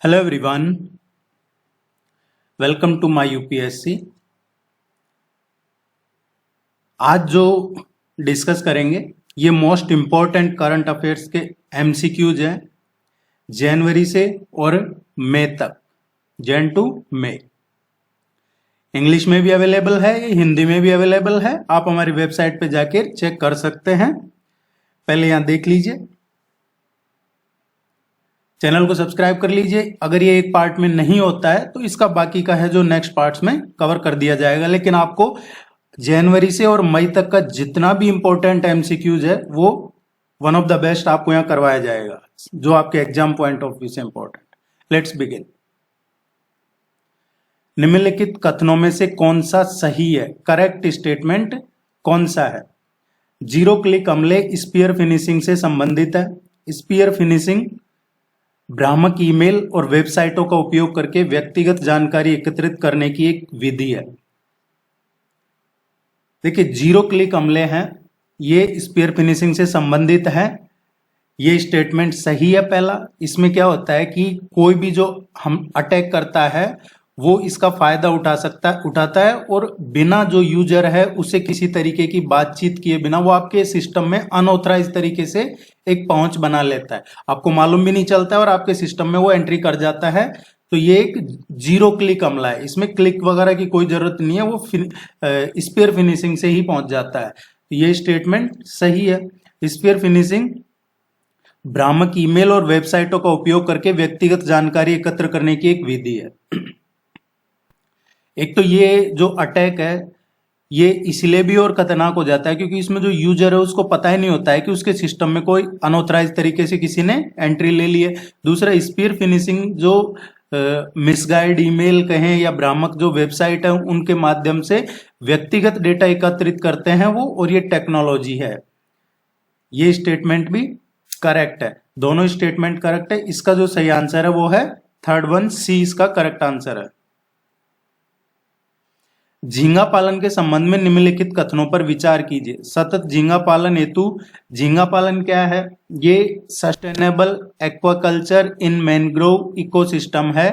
Hello everyone, welcome to my UPSC. आज जो discuss करेंगे ये मोस्ट इम्पॉर्टेंट करंट अफेयर्स के एमसीक्यूज हैं जनवरी से और मई तक, जन टू मई। इंग्लिश में भी अवेलेबल है, हिंदी में भी अवेलेबल है। आप हमारी वेबसाइट पे जाकर चेक कर सकते हैं। पहले यहाँ देख लीजिए, चैनल को सब्सक्राइब कर लीजिए। अगर ये एक पार्ट में नहीं होता है तो इसका बाकी का है जो नेक्स्ट पार्ट्स में कवर कर दिया जाएगा। लेकिन आपको जनवरी से और मई तक का जितना भी इंपॉर्टेंट एमसीक्यूज है वो वन ऑफ द बेस्ट आपको यहाँ करवाया जाएगा, जो आपके एग्जाम पॉइंट ऑफ व्यू से इंपॉर्टेंट। Let's begin. निम्नलिखित कथनों में से कौन सा सही है? करेक्ट स्टेटमेंट कौन सा है? जीरो क्लिक अमले स्पीयर फिनिशिंग से संबंधित है। स्पीयर फिनिशिंग भ्रामक ईमेल और वेबसाइटों का उपयोग करके व्यक्तिगत जानकारी एकत्रित करने की एक विधि है। देखिए, जीरो क्लिक हमले हैं, ये स्पीयर फिनिशिंग से संबंधित है। ये स्टेटमेंट सही है। पहला, इसमें क्या होता है कि कोई भी जो हम अटैक करता है वो इसका फायदा उठाता है और बिना जो यूजर है उसे किसी तरीके की बातचीत किए बिना वो आपके सिस्टम में अनऑथराइज तरीके से एक पहुंच बना लेता है। आपको मालूम भी नहीं चलता है और आपके सिस्टम में वो एंट्री कर जाता है। तो ये एक जीरो क्लिक हमला है। इसमें क्लिक वगैरह की कोई जरूरत नहीं है, वो स्पीयर फिनिशिंग से ही पहुंच जाता है। तो ये स्टेटमेंट सही है। स्पीयर फिनिशिंग भ्रामक ईमेल और वेबसाइटों का उपयोग करके व्यक्तिगत जानकारी एकत्र करने की एक विधि है। एक तो ये जो अटैक है ये इसलिए भी और खतरनाक हो जाता है क्योंकि इसमें जो यूजर है उसको पता ही नहीं होता है कि उसके सिस्टम में कोई अनऑथराइज तरीके से किसी ने एंट्री ले ली है। दूसरा, स्पीयर फिनिशिंग जो मिसगाइड ईमेल कहें या भ्रामक जो वेबसाइट है उनके माध्यम से व्यक्तिगत डेटा एकत्रित करते हैं वो, और ये टेक्नोलॉजी है। ये स्टेटमेंट भी करेक्ट है। दोनों स्टेटमेंट करेक्ट है। इसका जो सही आंसर है वो है थर्ड वन, सी इसका करेक्ट आंसर है। झींगा पालन के संबंध में निम्नलिखित कथनों पर विचार कीजिए। सतत झींगा पालन हेतु झींगा पालन क्या है? ये सस्टेनेबल एक्वाकल्चर इन मैनग्रोव इकोसिस्टम है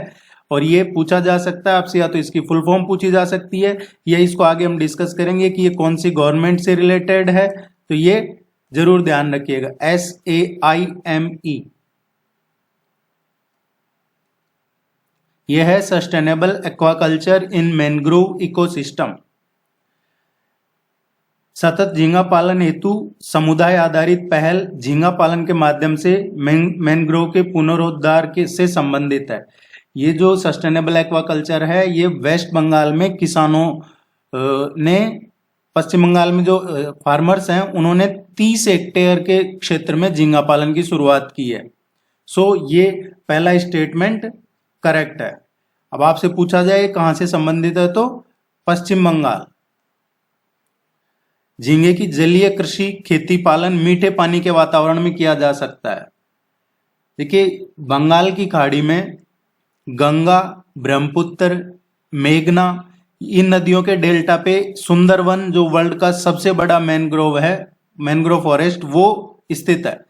और ये पूछा जा सकता है आपसे, या तो इसकी फुल फॉर्म पूछी जा सकती है या इसको आगे हम डिस्कस करेंगे कि ये कौन सी गवर्नमेंट से रिलेटेड है। तो ये जरूर ध्यान रखिएगा, SAIME। यह है सस्टेनेबल एक्वाकल्चर इन मैनग्रोव इकोसिस्टम। सतत झींगा पालन हेतु समुदाय आधारित पहल झींगा पालन के माध्यम से मैनग्रोव के पुनरुद्धार से संबंधित है। ये जो सस्टेनेबल एक्वाकल्चर है ये वेस्ट बंगाल में किसानों ने, पश्चिम बंगाल में जो फार्मर्स हैं उन्होंने 30 हेक्टेयर के क्षेत्र में झींगा पालन की शुरुआत की है। सो ये पहला स्टेटमेंट करेक्ट है। अब आपसे पूछा जाए कहां से संबंधित है तो पश्चिम बंगाल। झींगे की जलीय कृषि खेती पालन मीठे पानी के वातावरण में किया जा सकता है। देखिए, बंगाल की खाड़ी में गंगा, ब्रह्मपुत्र, मेघना, इन नदियों के डेल्टा पे सुंदरवन जो वर्ल्ड का सबसे बड़ा मैनग्रोव है, मैनग्रोव फॉरेस्ट, वो स्थित है।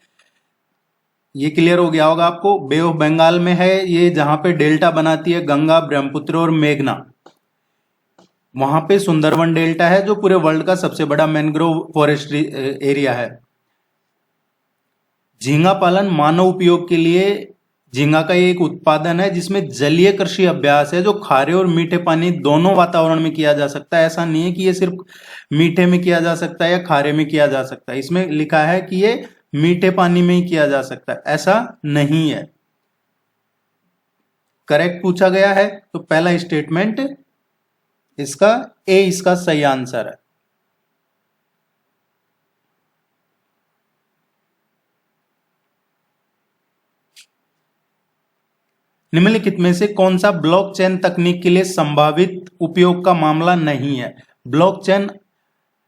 ये क्लियर हो गया होगा आपको। बे ऑफ बंगाल में है ये, जहां पे डेल्टा बनाती है गंगा, ब्रह्मपुत्र और मेघना, वहां पे सुंदरवन डेल्टा है जो पूरे वर्ल्ड का सबसे बड़ा मैनग्रोव फॉरेस्ट एरिया है। झींगा पालन मानव उपयोग के लिए झींगा का एक उत्पादन है जिसमें जलीय कृषि अभ्यास है जो खारे और मीठे पानी दोनों वातावरण में किया जा सकता है। ऐसा नहीं है कि ये सिर्फ मीठे में किया जा सकता है या खारे में किया जा सकता है। इसमें लिखा है कि ये मीठे पानी में ही किया जा सकता है, ऐसा नहीं है। करेक्ट पूछा गया है तो पहला स्टेटमेंट इसका ए इसका सही आंसर है। निम्नलिखित में से कौन सा ब्लॉकचेन तकनीक के लिए संभावित उपयोग का मामला नहीं है?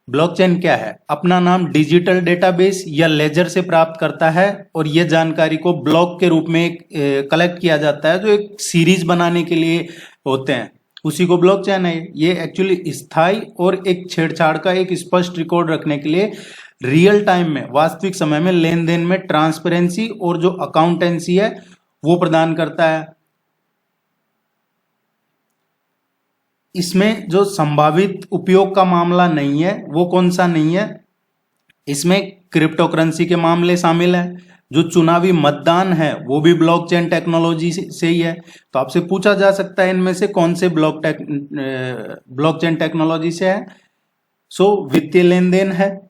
ब्लॉकचेन क्या है? अपना नाम डिजिटल डेटाबेस या लेजर से प्राप्त करता है और यह जानकारी को ब्लॉक के रूप में कलेक्ट किया जाता है जो एक सीरीज बनाने के लिए होते हैं, उसी को ब्लॉकचेन है। ये एक्चुअली स्थायी और एक छेड़छाड़ का एक स्पष्ट रिकॉर्ड रखने के लिए रियल टाइम में, वास्तविक समय में लेन देन में ट्रांसपेरेंसी और जो अकाउंटेंसी है वो प्रदान करता है। इसमें जो संभावित उपयोग का मामला नहीं है वो कौन सा नहीं है, इसमें क्रिप्टो करेंसी के मामले शामिल है। जो चुनावी मतदान है वो भी ब्लॉकचेन टेक्नोलॉजी से ही है। तो आपसे पूछा जा सकता है इनमें से कौन से ब्लॉकचेन टेक्नोलॉजी से है। सो वित्तीय लेन देन है,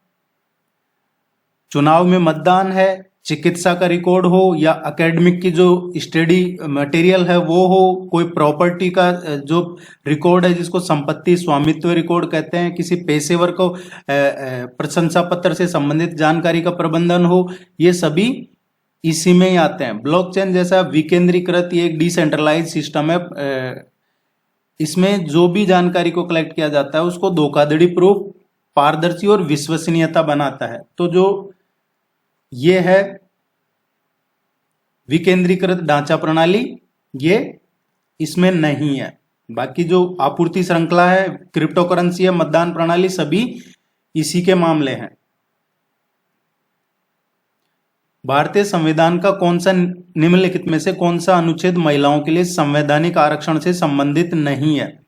चुनाव में मतदान है, चिकित्सा का रिकॉर्ड हो या एकेडमिक की जो स्टडी मटेरियल है वो हो, कोई प्रॉपर्टी का जो रिकॉर्ड है जिसको संपत्ति स्वामित्व रिकॉर्ड कहते हैं, किसी पेशेवर को प्रशंसा पत्र से संबंधित जानकारी का प्रबंधन हो, ये सभी इसी में ही आते हैं। ब्लॉकचेन जैसा विकेंद्रीकृत ये एक डिसेंट्रलाइज सिस्टम है। इसमें जो भी जानकारी को कलेक्ट किया जाता है उसको धोखाधड़ी प्रूफ, पारदर्शी और विश्वसनीयता बनाता है। तो जो ये है विकेंद्रीकृत ढांचा प्रणाली, ये इसमें नहीं है। बाकी जो आपूर्ति श्रृंखला है, क्रिप्टो करेंसी है, मतदान प्रणाली, सभी इसी के मामले हैं। भारतीय संविधान का कौन सा निम्नलिखित में से कौन सा अनुच्छेद महिलाओं के लिए संवैधानिक आरक्षण से संबंधित नहीं है?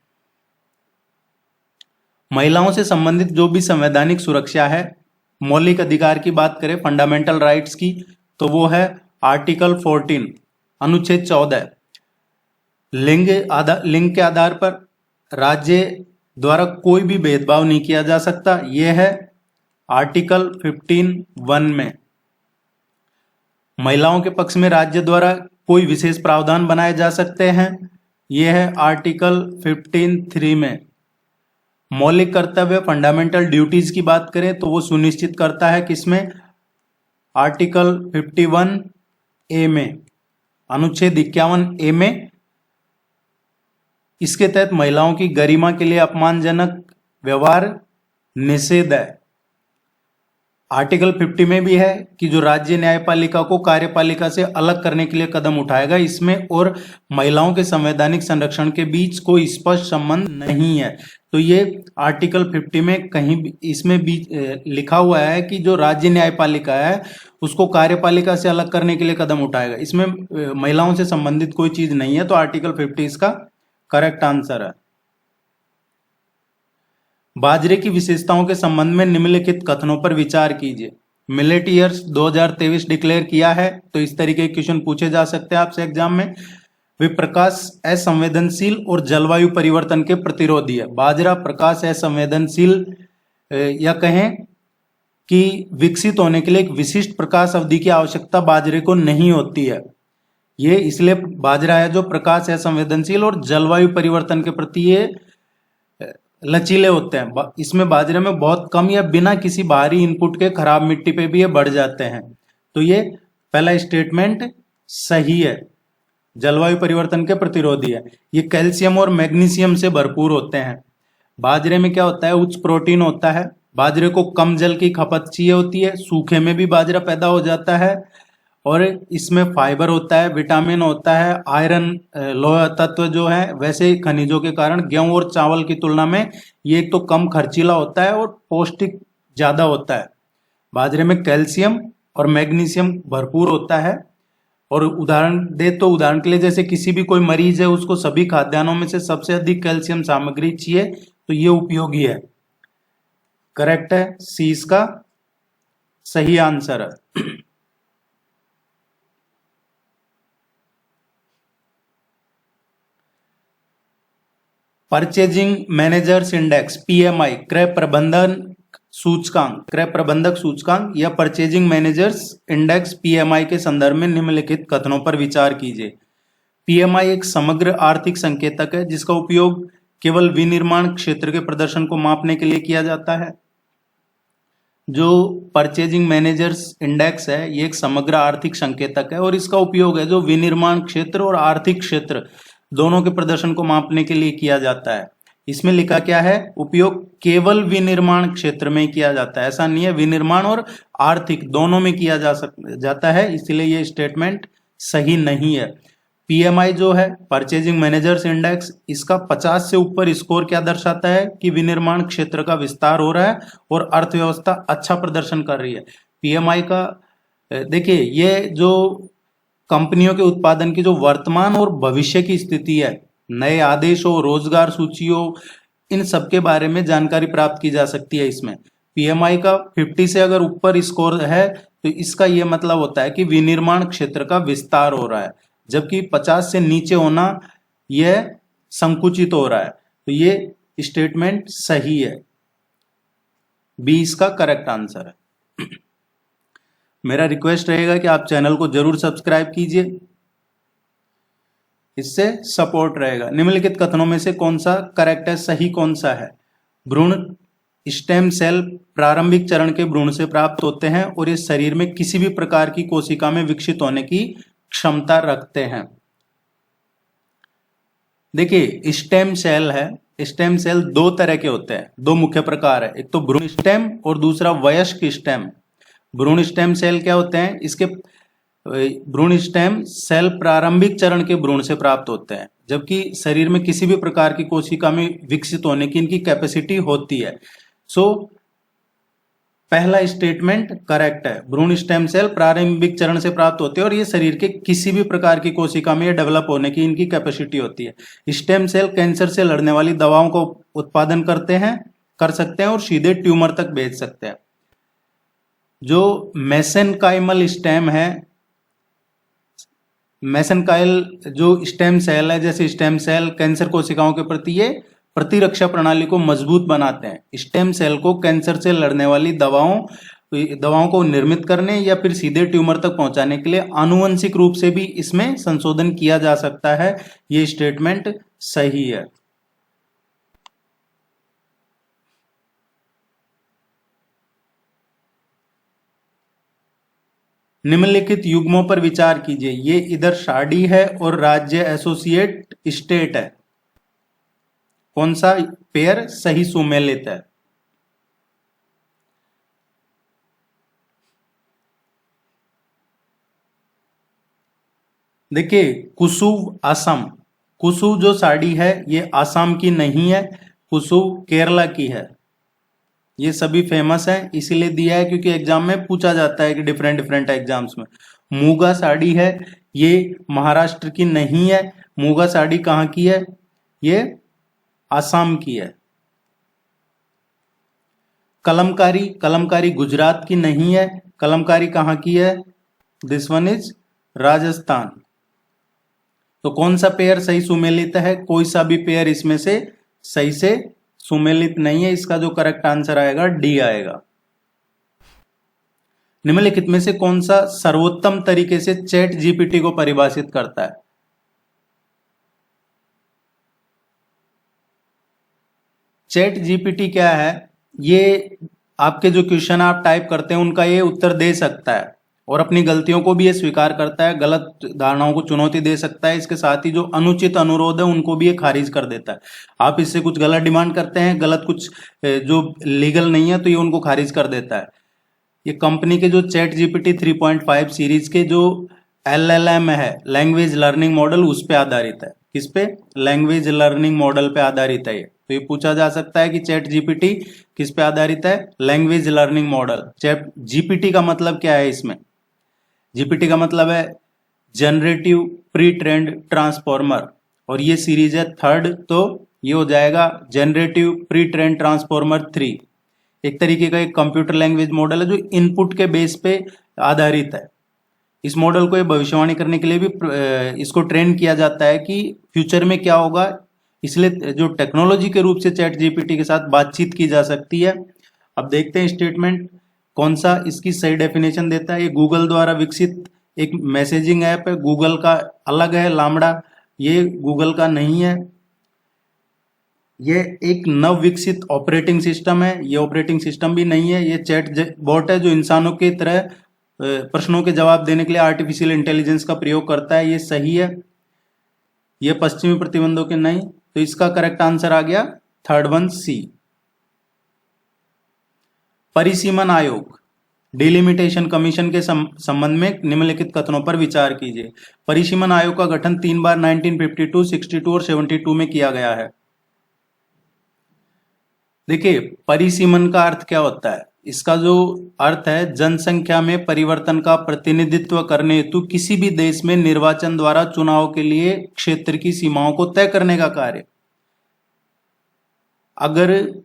महिलाओं से संबंधित जो भी संवैधानिक सुरक्षा है, मौलिक अधिकार की बात करें, फंडामेंटल राइट्स की, तो वो है आर्टिकल 14 अनुच्छेद 14। लिंग के आधार पर राज्य द्वारा कोई भी भेदभाव नहीं किया जा सकता, यह है आर्टिकल 15(1) में। महिलाओं के पक्ष में राज्य द्वारा कोई विशेष प्रावधान बनाए जा सकते हैं, यह है आर्टिकल 15(3) में। मौलिक कर्तव्य फंडामेंटल ड्यूटीज की बात करें तो वो सुनिश्चित करता है किसमें, आर्टिकल 51(a) में, अनुच्छेद 51(a) में। इसके तहत महिलाओं की गरिमा के लिए अपमानजनक व्यवहार निषेध है। आर्टिकल 50 में भी है कि जो राज्य न्यायपालिका को कार्यपालिका से अलग करने के लिए कदम उठाएगा, इसमें और महिलाओं के संवैधानिक संरक्षण के बीच कोई स्पष्ट संबंध नहीं है। तो ये आर्टिकल 50 में कहीं इसमें भी लिखा हुआ है कि जो राज्य न्यायपालिका है उसको कार्यपालिका से अलग करने के लिए कदम उठाएगा, इसमें महिलाओं से संबंधित कोई चीज नहीं है। तो आर्टिकल 50 इसका करेक्ट आंसर है। बाजरे की विशेषताओं के संबंध में निम्नलिखित कथनों पर विचार कीजिए। मिलेट ईयर्स 2023 डिक्लेयर किया है, तो इस तरीके के क्वेश्चन पूछे जा सकते हैं आपसे एग्जाम में। वे प्रकाश असंवेदनशील और जलवायु परिवर्तन के प्रतिरोधी है। बाजरा प्रकाश असंवेदनशील या कहें कि विकसित होने के लिए एक विशिष्ट प्रकाश अवधि की आवश्यकता बाजरे को नहीं होती है। ये इसलिए बाजरा है जो प्रकाश असंवेदनशील और जलवायु परिवर्तन के प्रति ये लचीले होते हैं। इसमें बाजरे में बहुत कम या बिना किसी बाहरी इनपुट के खराब मिट्टी पे भी ये बढ़ जाते हैं। तो ये पहला स्टेटमेंट सही है, जलवायु परिवर्तन के प्रतिरोधी है। ये कैल्शियम और मैग्नीशियम से भरपूर होते हैं। बाजरे में क्या होता है, उच्च प्रोटीन होता है। बाजरे को कम जल की खपत चाहिए होती है, सूखे में भी बाजरा पैदा हो जाता है। और इसमें फाइबर होता है, विटामिन होता है, आयरन लोह तत्व जो है, वैसे खनिजों के कारण गेहूं और चावल की तुलना में ये एक तो कम खर्चीला होता है और पौष्टिक ज्यादा होता है। बाजरे में कैल्शियम और मैग्नीशियम भरपूर होता है। और उदाहरण दे तो उदाहरण के लिए जैसे किसी भी कोई मरीज है उसको सभी खाद्यान्नों में से सबसे अधिक कैल्शियम सामग्री चाहिए, तो ये उपयोगी है। करेक्ट है, सी इसका सही आंसर है। परचेजिंग मैनेजर्स इंडेक्स पीएमआई, क्रय प्रबंधक सूचकांक या परचेजिंग मैनेजर्स इंडेक्स पीएमआई के संदर्भ में निम्नलिखित कथनों पर विचार कीजिए। पीएमआई एक समग्र आर्थिक संकेतक है जिसका उपयोग केवल विनिर्माण क्षेत्र के प्रदर्शन को मापने के लिए किया जाता है। जो परचेजिंग मैनेजर्स इंडेक्स है ये एक समग्र आर्थिक संकेतक है और इसका उपयोग है जो विनिर्माण क्षेत्र और आर्थिक क्षेत्र दोनों के प्रदर्शन को मापने के लिए किया जाता है। इसमें लिखा क्या है, उपयोग केवल विनिर्माण क्षेत्र में किया जाता है। ऐसा नहीं है, विनिर्माण और आर्थिक दोनों में किया जाता है, इसलिए ये स्टेटमेंट सही नहीं है। पीएमआई जो है परचेजिंग मैनेजर्स इंडेक्स, इसका 50 से ऊपर स्कोर क्या दर्शाता है कि विनिर्माण क्षेत्र का विस्तार हो रहा है और अर्थव्यवस्था अच्छा प्रदर्शन कर रही है। पीएमआई का देखिए, ये जो कंपनियों के उत्पादन की जो वर्तमान और भविष्य की स्थिति है नए आदेशों, रोजगार सूचियों, इन सब के बारे में जानकारी प्राप्त की जा सकती है। इसमें पीएमआई का 50 से अगर ऊपर स्कोर है तो इसका यह मतलब होता है कि विनिर्माण क्षेत्र का विस्तार हो रहा है, जबकि 50 से नीचे होना यह संकुचित हो रहा है। तो ये स्टेटमेंट सही है, बी इसका करेक्ट आंसर है। मेरा रिक्वेस्ट रहेगा कि आप चैनल को जरूर सब्सक्राइब कीजिए, इससे सपोर्ट रहेगा। निम्नलिखित कथनों में से कौन सा करेक्ट है, सही कौन सा है? भ्रूण स्टेम सेल प्रारंभिक चरण के भ्रूण से प्राप्त होते हैं और ये शरीर में किसी भी प्रकार की कोशिका में विकसित होने की क्षमता रखते हैं। देखिए, स्टेम सेल है, स्टेम सेल दो तरह के होते हैं, दो मुख्य प्रकार है, एक तो भ्रूण स्टेम और दूसरा वयस्क स्टेम। भ्रूण स्टेम सेल क्या होते हैं? इसके भ्रूण स्टेम सेल प्रारंभिक चरण के भ्रूण से प्राप्त होते हैं, जबकि शरीर में किसी भी प्रकार की कोशिका में विकसित होने की इनकी कैपेसिटी होती है। सो पहला स्टेटमेंट करेक्ट है, भ्रूण स्टेम सेल प्रारंभिक चरण से प्राप्त होते हैं और ये शरीर के किसी भी प्रकार की कोशिका में डेवलप होने की इनकी कैपेसिटी होती है। स्टेम सेल कैंसर से लड़ने वाली दवाओं का उत्पादन कर सकते हैं और सीधे ट्यूमर तक भेज सकते हैं। जो मेसेनकाइमल स्टेम है, मेसेनकाइल जो स्टेम सेल है, जैसे स्टेम सेल कैंसर कोशिकाओं के प्रति ये प्रतिरक्षा प्रणाली को मजबूत बनाते हैं। स्टेम सेल को कैंसर से लड़ने वाली दवाओं को निर्मित करने या फिर सीधे ट्यूमर तक पहुंचाने के लिए आनुवंशिक रूप से भी इसमें संशोधन किया जा सकता है। ये स्टेटमेंट सही है। निम्नलिखित युग्मों पर विचार कीजिए। ये इधर शादी है और राज्य एसोसिएट स्टेट है। कौन सा पेयर सही सुमेलित है? देखिए, कुसुव असम, कुसुव जो साड़ी है ये आसाम की नहीं है, कुसुव केरला की है। ये सभी फेमस है, इसीलिए दिया है क्योंकि एग्जाम में पूछा जाता है कि डिफरेंट डिफरेंट एग्जाम्स में। मूगा साड़ी है, ये महाराष्ट्र की नहीं है। मूगा साड़ी कहाँ की है? ये आसाम की है। कलमकारी, कलमकारी गुजरात की नहीं है। कलमकारी कहाँ की है? This one is Rajasthan. तो कौन सा पेयर सही सुमेलित है? कोई सा भी पेयर इसमें से सही से सुमेलित नहीं है। इसका जो करेक्ट आंसर आएगा डी आएगा। निम्नलिखित में से कौन सा सर्वोत्तम तरीके से चैट जीपीटी को परिभाषित करता है? चैट जीपीटी क्या है? ये आपके जो क्वेश्चन आप टाइप करते हैं उनका ये उत्तर दे सकता है और अपनी गलतियों को भी ये स्वीकार करता है, गलत धारणाओं को चुनौती दे सकता है। इसके साथ ही जो अनुचित अनुरोध है उनको भी ये खारिज कर देता है। आप इससे कुछ गलत डिमांड करते हैं, गलत कुछ जो लीगल नहीं है, तो ये उनको खारिज कर देता है। ये कंपनी के जो चैट जीपीटी 3.5 सीरीज के जो LLM है, लैंग्वेज लर्निंग मॉडल, उस पे आधारित है। किस पे? लैंग्वेज लर्निंग मॉडल पे आधारित है ये। तो ये पूछा जा सकता है कि चैट जीपीटी किस पे आधारित है? Language learning model. Chat GPT का मतलब क्या है? इसमें जीपीटी का मतलब है जनरेटिव प्री ट्रेंड ट्रांसफॉर्मर, और ये सीरीज है 3rd, तो ये हो जाएगा जनरेटिव प्री ट्रेंड ट्रांसफॉर्मर 3। एक तरीके का एक कंप्यूटर लैंग्वेज मॉडल है जो इनपुट के बेस पे आधारित है। इस मॉडल को ये भविष्यवाणी करने के लिए भी इसको ट्रेन किया जाता है कि फ्यूचर में क्या होगा, इसलिए जो टेक्नोलॉजी के रूप से चैट जीपीटी के साथ बातचीत की जा सकती है। अब देखते हैं स्टेटमेंट कौन सा इसकी सही डेफिनेशन देता है। ये गूगल द्वारा विकसित एक मैसेजिंग ऐप है। गूगल का अलग है लामड़ा, ये गूगल का नहीं है। ये एक नव विकसित ऑपरेटिंग सिस्टम है, ये ऑपरेटिंग सिस्टम भी नहीं है। ये चैट बॉट है जो इंसानों की तरह प्रश्नों के जवाब देने के लिए आर्टिफिशियल इंटेलिजेंस का प्रयोग करता है। ये सही है। ये पश्चिमी प्रतिबंधों के नहीं, तो इसका करेक्ट आंसर आ गया 3rd वन सी। परिसीमन आयोग, डिलिमिटेशन कमीशन के संबंध में निम्नलिखित कथनों पर विचार कीजिए। परिसीमन आयोग का गठन 3 बार 1952, 62 और 72 में किया गया है। देखिए, परिसीमन का अर्थ क्या होता है? इसका जो अर्थ है, जनसंख्या में परिवर्तन का प्रतिनिधित्व करने हेतु किसी भी देश में निर्वाचन द्वारा चुनाव के लिए क्षेत्र की सीमाओं को तय करने का कार्य। अगर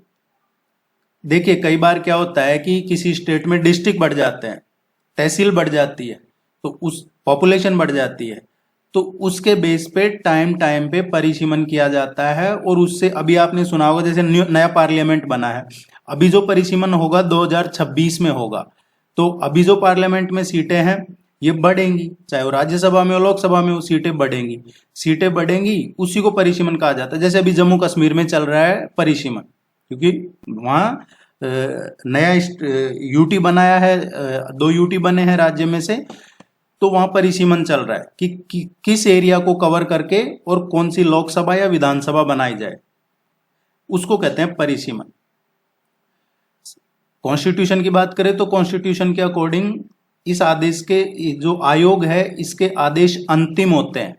देखिए कई बार क्या होता है कि किसी स्टेट में डिस्ट्रिक्ट बढ़ जाते हैं, तहसील बढ़ जाती है, तो उस पॉपुलेशन बढ़ जाती है, तो उसके बेस पे टाइम टाइम पे परिसीमन किया जाता है। और उससे अभी आपने सुना होगा जैसे नया पार्लियामेंट बना है, अभी जो परिसीमन होगा 2026 में होगा, तो अभी जो पार्लियामेंट में सीटें हैं ये बढ़ेंगी, चाहे वो राज्यसभा में हो लोकसभा में हो, सीटें बढ़ेंगी। सीटें बढ़ेंगी उसी को परिसीमन कहा जाता है। जैसे अभी जम्मू कश्मीर में चल रहा है परिसीमन, क्योंकि वहां नया यूटी बनाया है, 2 यूटी बने हैं राज्य में से, तो वहां परिसीमन चल रहा है कि किस एरिया को कवर करके और कौन सी लोकसभा या विधानसभा बनाई जाए, उसको कहते हैं परिसीमन। कॉन्स्टिट्यूशन की बात करें तो कॉन्स्टिट्यूशन के अकॉर्डिंग इस आदेश के जो आयोग है इसके आदेश अंतिम होते हैं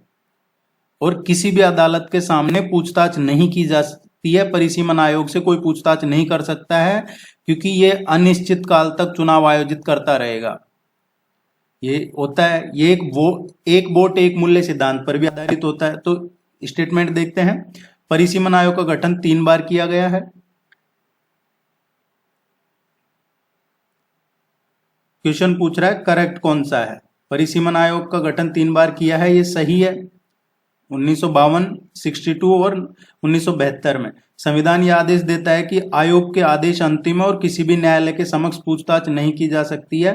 और किसी भी अदालत के सामने पूछताछ नहीं की जा सकती है। परिसीमन आयोग से कोई पूछताछ नहीं कर सकता है, क्योंकि ये अनिश्चित काल तक चुनाव आयोजित करता रहेगा। ये होता है, ये एक वोट एक मूल्य सिद्धांत पर भी आधारित होता है। तो स्टेटमेंट देखते हैं। परिसीमन आयोग का गठन 3 बार किया गया है। क्वेश्चन पूछ रहा है करेक्ट कौन सा है। परिसीमन आयोग का गठन 3 बार किया है, ये सही है। 1952, 62 और 1972 में संविधान यह आदेश देता है कि आयोग के आदेश अंतिम है और किसी भी न्यायालय के समक्ष पूछताछ नहीं की जा सकती है।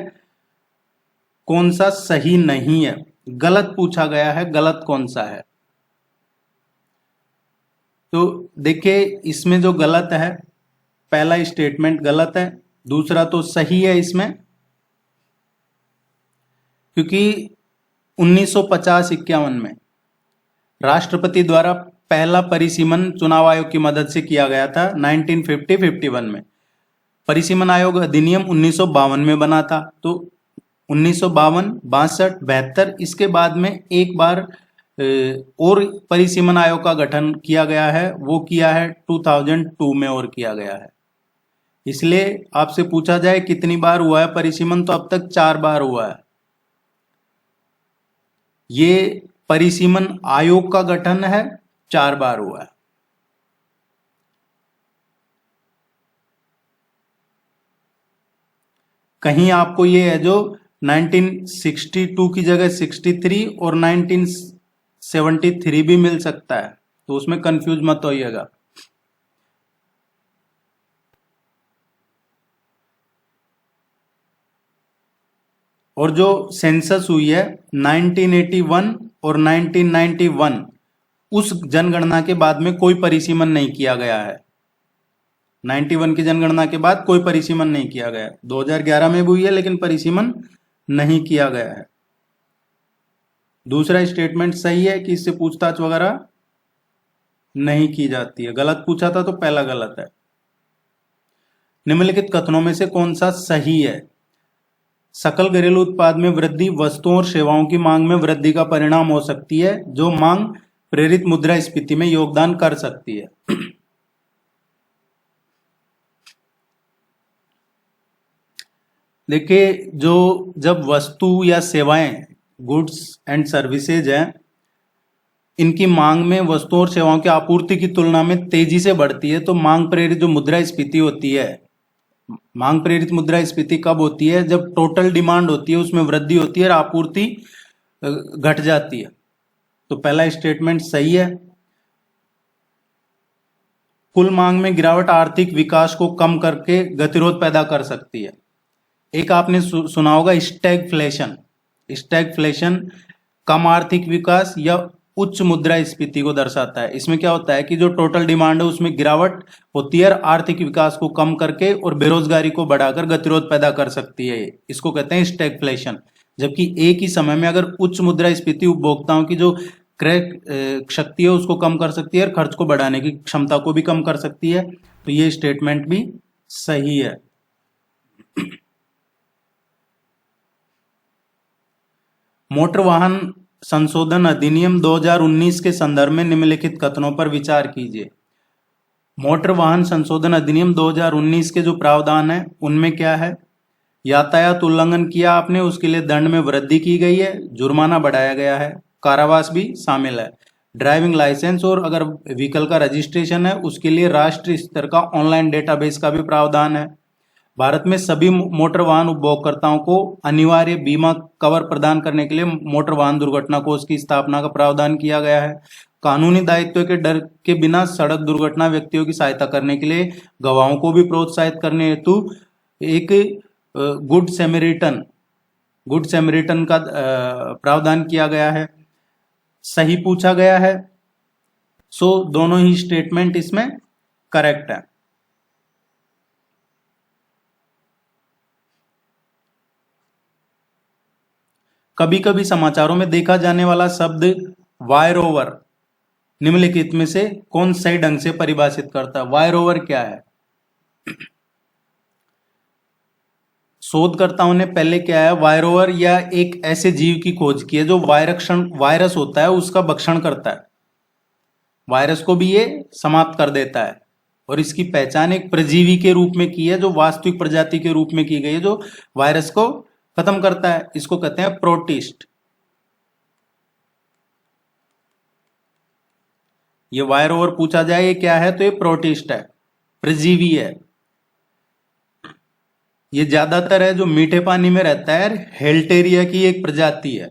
कौन सा सही नहीं है, गलत पूछा गया है, गलत कौन सा है। तो देखिए इसमें जो गलत है, पहला स्टेटमेंट गलत है, दूसरा तो सही है इसमें, क्योंकि 1950-51 में राष्ट्रपति द्वारा पहला परिसीमन चुनाव आयोग की मदद से किया गया था। 1950-51 में परिसीमन आयोग अधिनियम 1952 में बना था। तो 1952, 62, 72 इसके बाद में एक बार और परिसीमन आयोग का गठन किया गया है, वो किया है 2002 में और किया गया है। इसलिए आपसे पूछा जाए कितनी बार हुआ है परिसीमन, तो अब तक 4 बार हुआ है। ये परिसीमन आयोग का गठन है, 4 बार हुआ है। कहीं आपको ये है जो 1962 की जगह 63 और 1973 भी मिल सकता है, तो उसमें कंफ्यूज मत होइएगा। और जो सेंसस हुई है 1981 और 1991, उस जनगणना के बाद में कोई परिसीमन नहीं किया गया है। 91 की जनगणना के बाद कोई परिसीमन नहीं किया गया। 2011 में भी हुई है लेकिन परिसीमन नहीं किया गया है। दूसरा स्टेटमेंट सही है कि इससे पूछताछ वगैरह नहीं की जाती है। गलत पूछा था तो पहला गलत है। निम्नलिखित कथनों में से कौन सा सही है। सकल घरेलू उत्पाद में वृद्धि वस्तुओं और सेवाओं की मांग में वृद्धि का परिणाम हो सकती है, जो मांग प्रेरित मुद्रास्फीति में योगदान कर सकती है। देखिए जो जब वस्तु या सेवाएं, गुड्स एंड सर्विसेज हैं, इनकी मांग में वस्तुओं और सेवाओं की आपूर्ति की तुलना में तेजी से बढ़ती है, तो मांग प्रेरित जो मुद्रास्फीति होती है, मांग प्रेरित मुद्रास्फीति कब होती है, जब टोटल डिमांड होती है उसमें वृद्धि होती है और आपूर्ति घट जाती है। तो पहला स्टेटमेंट सही है। कुल मांग में गिरावट आर्थिक विकास को कम करके गतिरोध पैदा कर सकती है। एक आपने सुना होगा स्टैगफ्लेशन। स्टैगफ्लेशन कम आर्थिक विकास या उच्च मुद्रास्फीति को दर्शाता है। इसमें क्या होता है कि जो टोटल डिमांड है उसमें गिरावट होती है, आर्थिक विकास को कम करके और बेरोजगारी को बढ़ाकर गतिरोध पैदा कर सकती है। इसको कहते हैं स्टैगफ्लेशन। जबकि एक ही समय में अगर उच्च मुद्रास्फीति उपभोक्ताओं की जो क्रय शक्ति है उसको कम कर सकती है और खर्च को बढ़ाने की क्षमता को भी कम कर सकती है। तो ये स्टेटमेंट भी सही है। मोटर वाहन संशोधन अधिनियम 2019 के संदर्भ में निम्नलिखित कथनों पर विचार कीजिए। मोटर वाहन संशोधन अधिनियम 2019 के जो प्रावधान है उनमें क्या है, यातायात उल्लंघन किया आपने उसके लिए दंड में वृद्धि की गई है, जुर्माना बढ़ाया गया है, कारावास भी शामिल है। ड्राइविंग लाइसेंस और अगर व्हीकल का रजिस्ट्रेशन है उसके लिए राष्ट्रीय स्तर का ऑनलाइन डेटाबेस का भी प्रावधान है। भारत में सभी मोटर वाहन उपभोक्ताओं को अनिवार्य बीमा कवर प्रदान करने के लिए मोटर वाहन दुर्घटना कोष की स्थापना का प्रावधान किया गया है। कानूनी दायित्व के डर के बिना सड़क दुर्घटना व्यक्तियों की सहायता करने के लिए गवाहों को भी प्रोत्साहित करने हेतु एक गुड सैमरिटन का प्रावधान किया गया है। सही पूछा गया है, सो दोनों ही स्टेटमेंट इसमें करेक्ट है। कभी कभी समाचारों में देखा जाने वाला शब्द वायर ओवर निम्नलिखित में से कौन सही ढंग से परिभाषित करता है? वायर ओवर क्या है? शोधकर्ताओं ने पहले क्या है, वायर ओवर या एक ऐसे जीव की खोज की है जो वायरस होता है उसका भक्षण करता है, वायरस को भी ये समाप्त कर देता है। और इसकी पहचान एक परजीवी के रूप में की है जो वास्तविक प्रजाति के रूप में की गई है जो वायरस को खत्म करता है। इसको कहते हैं प्रोटिस्ट। ये वायर ओवर पूछा जाए ये क्या है तो ये प्रोटिस्ट है, परजीवी है। ये ज्यादातर है जो मीठे पानी में रहता है, हेल्टेरिया की एक प्रजाति है।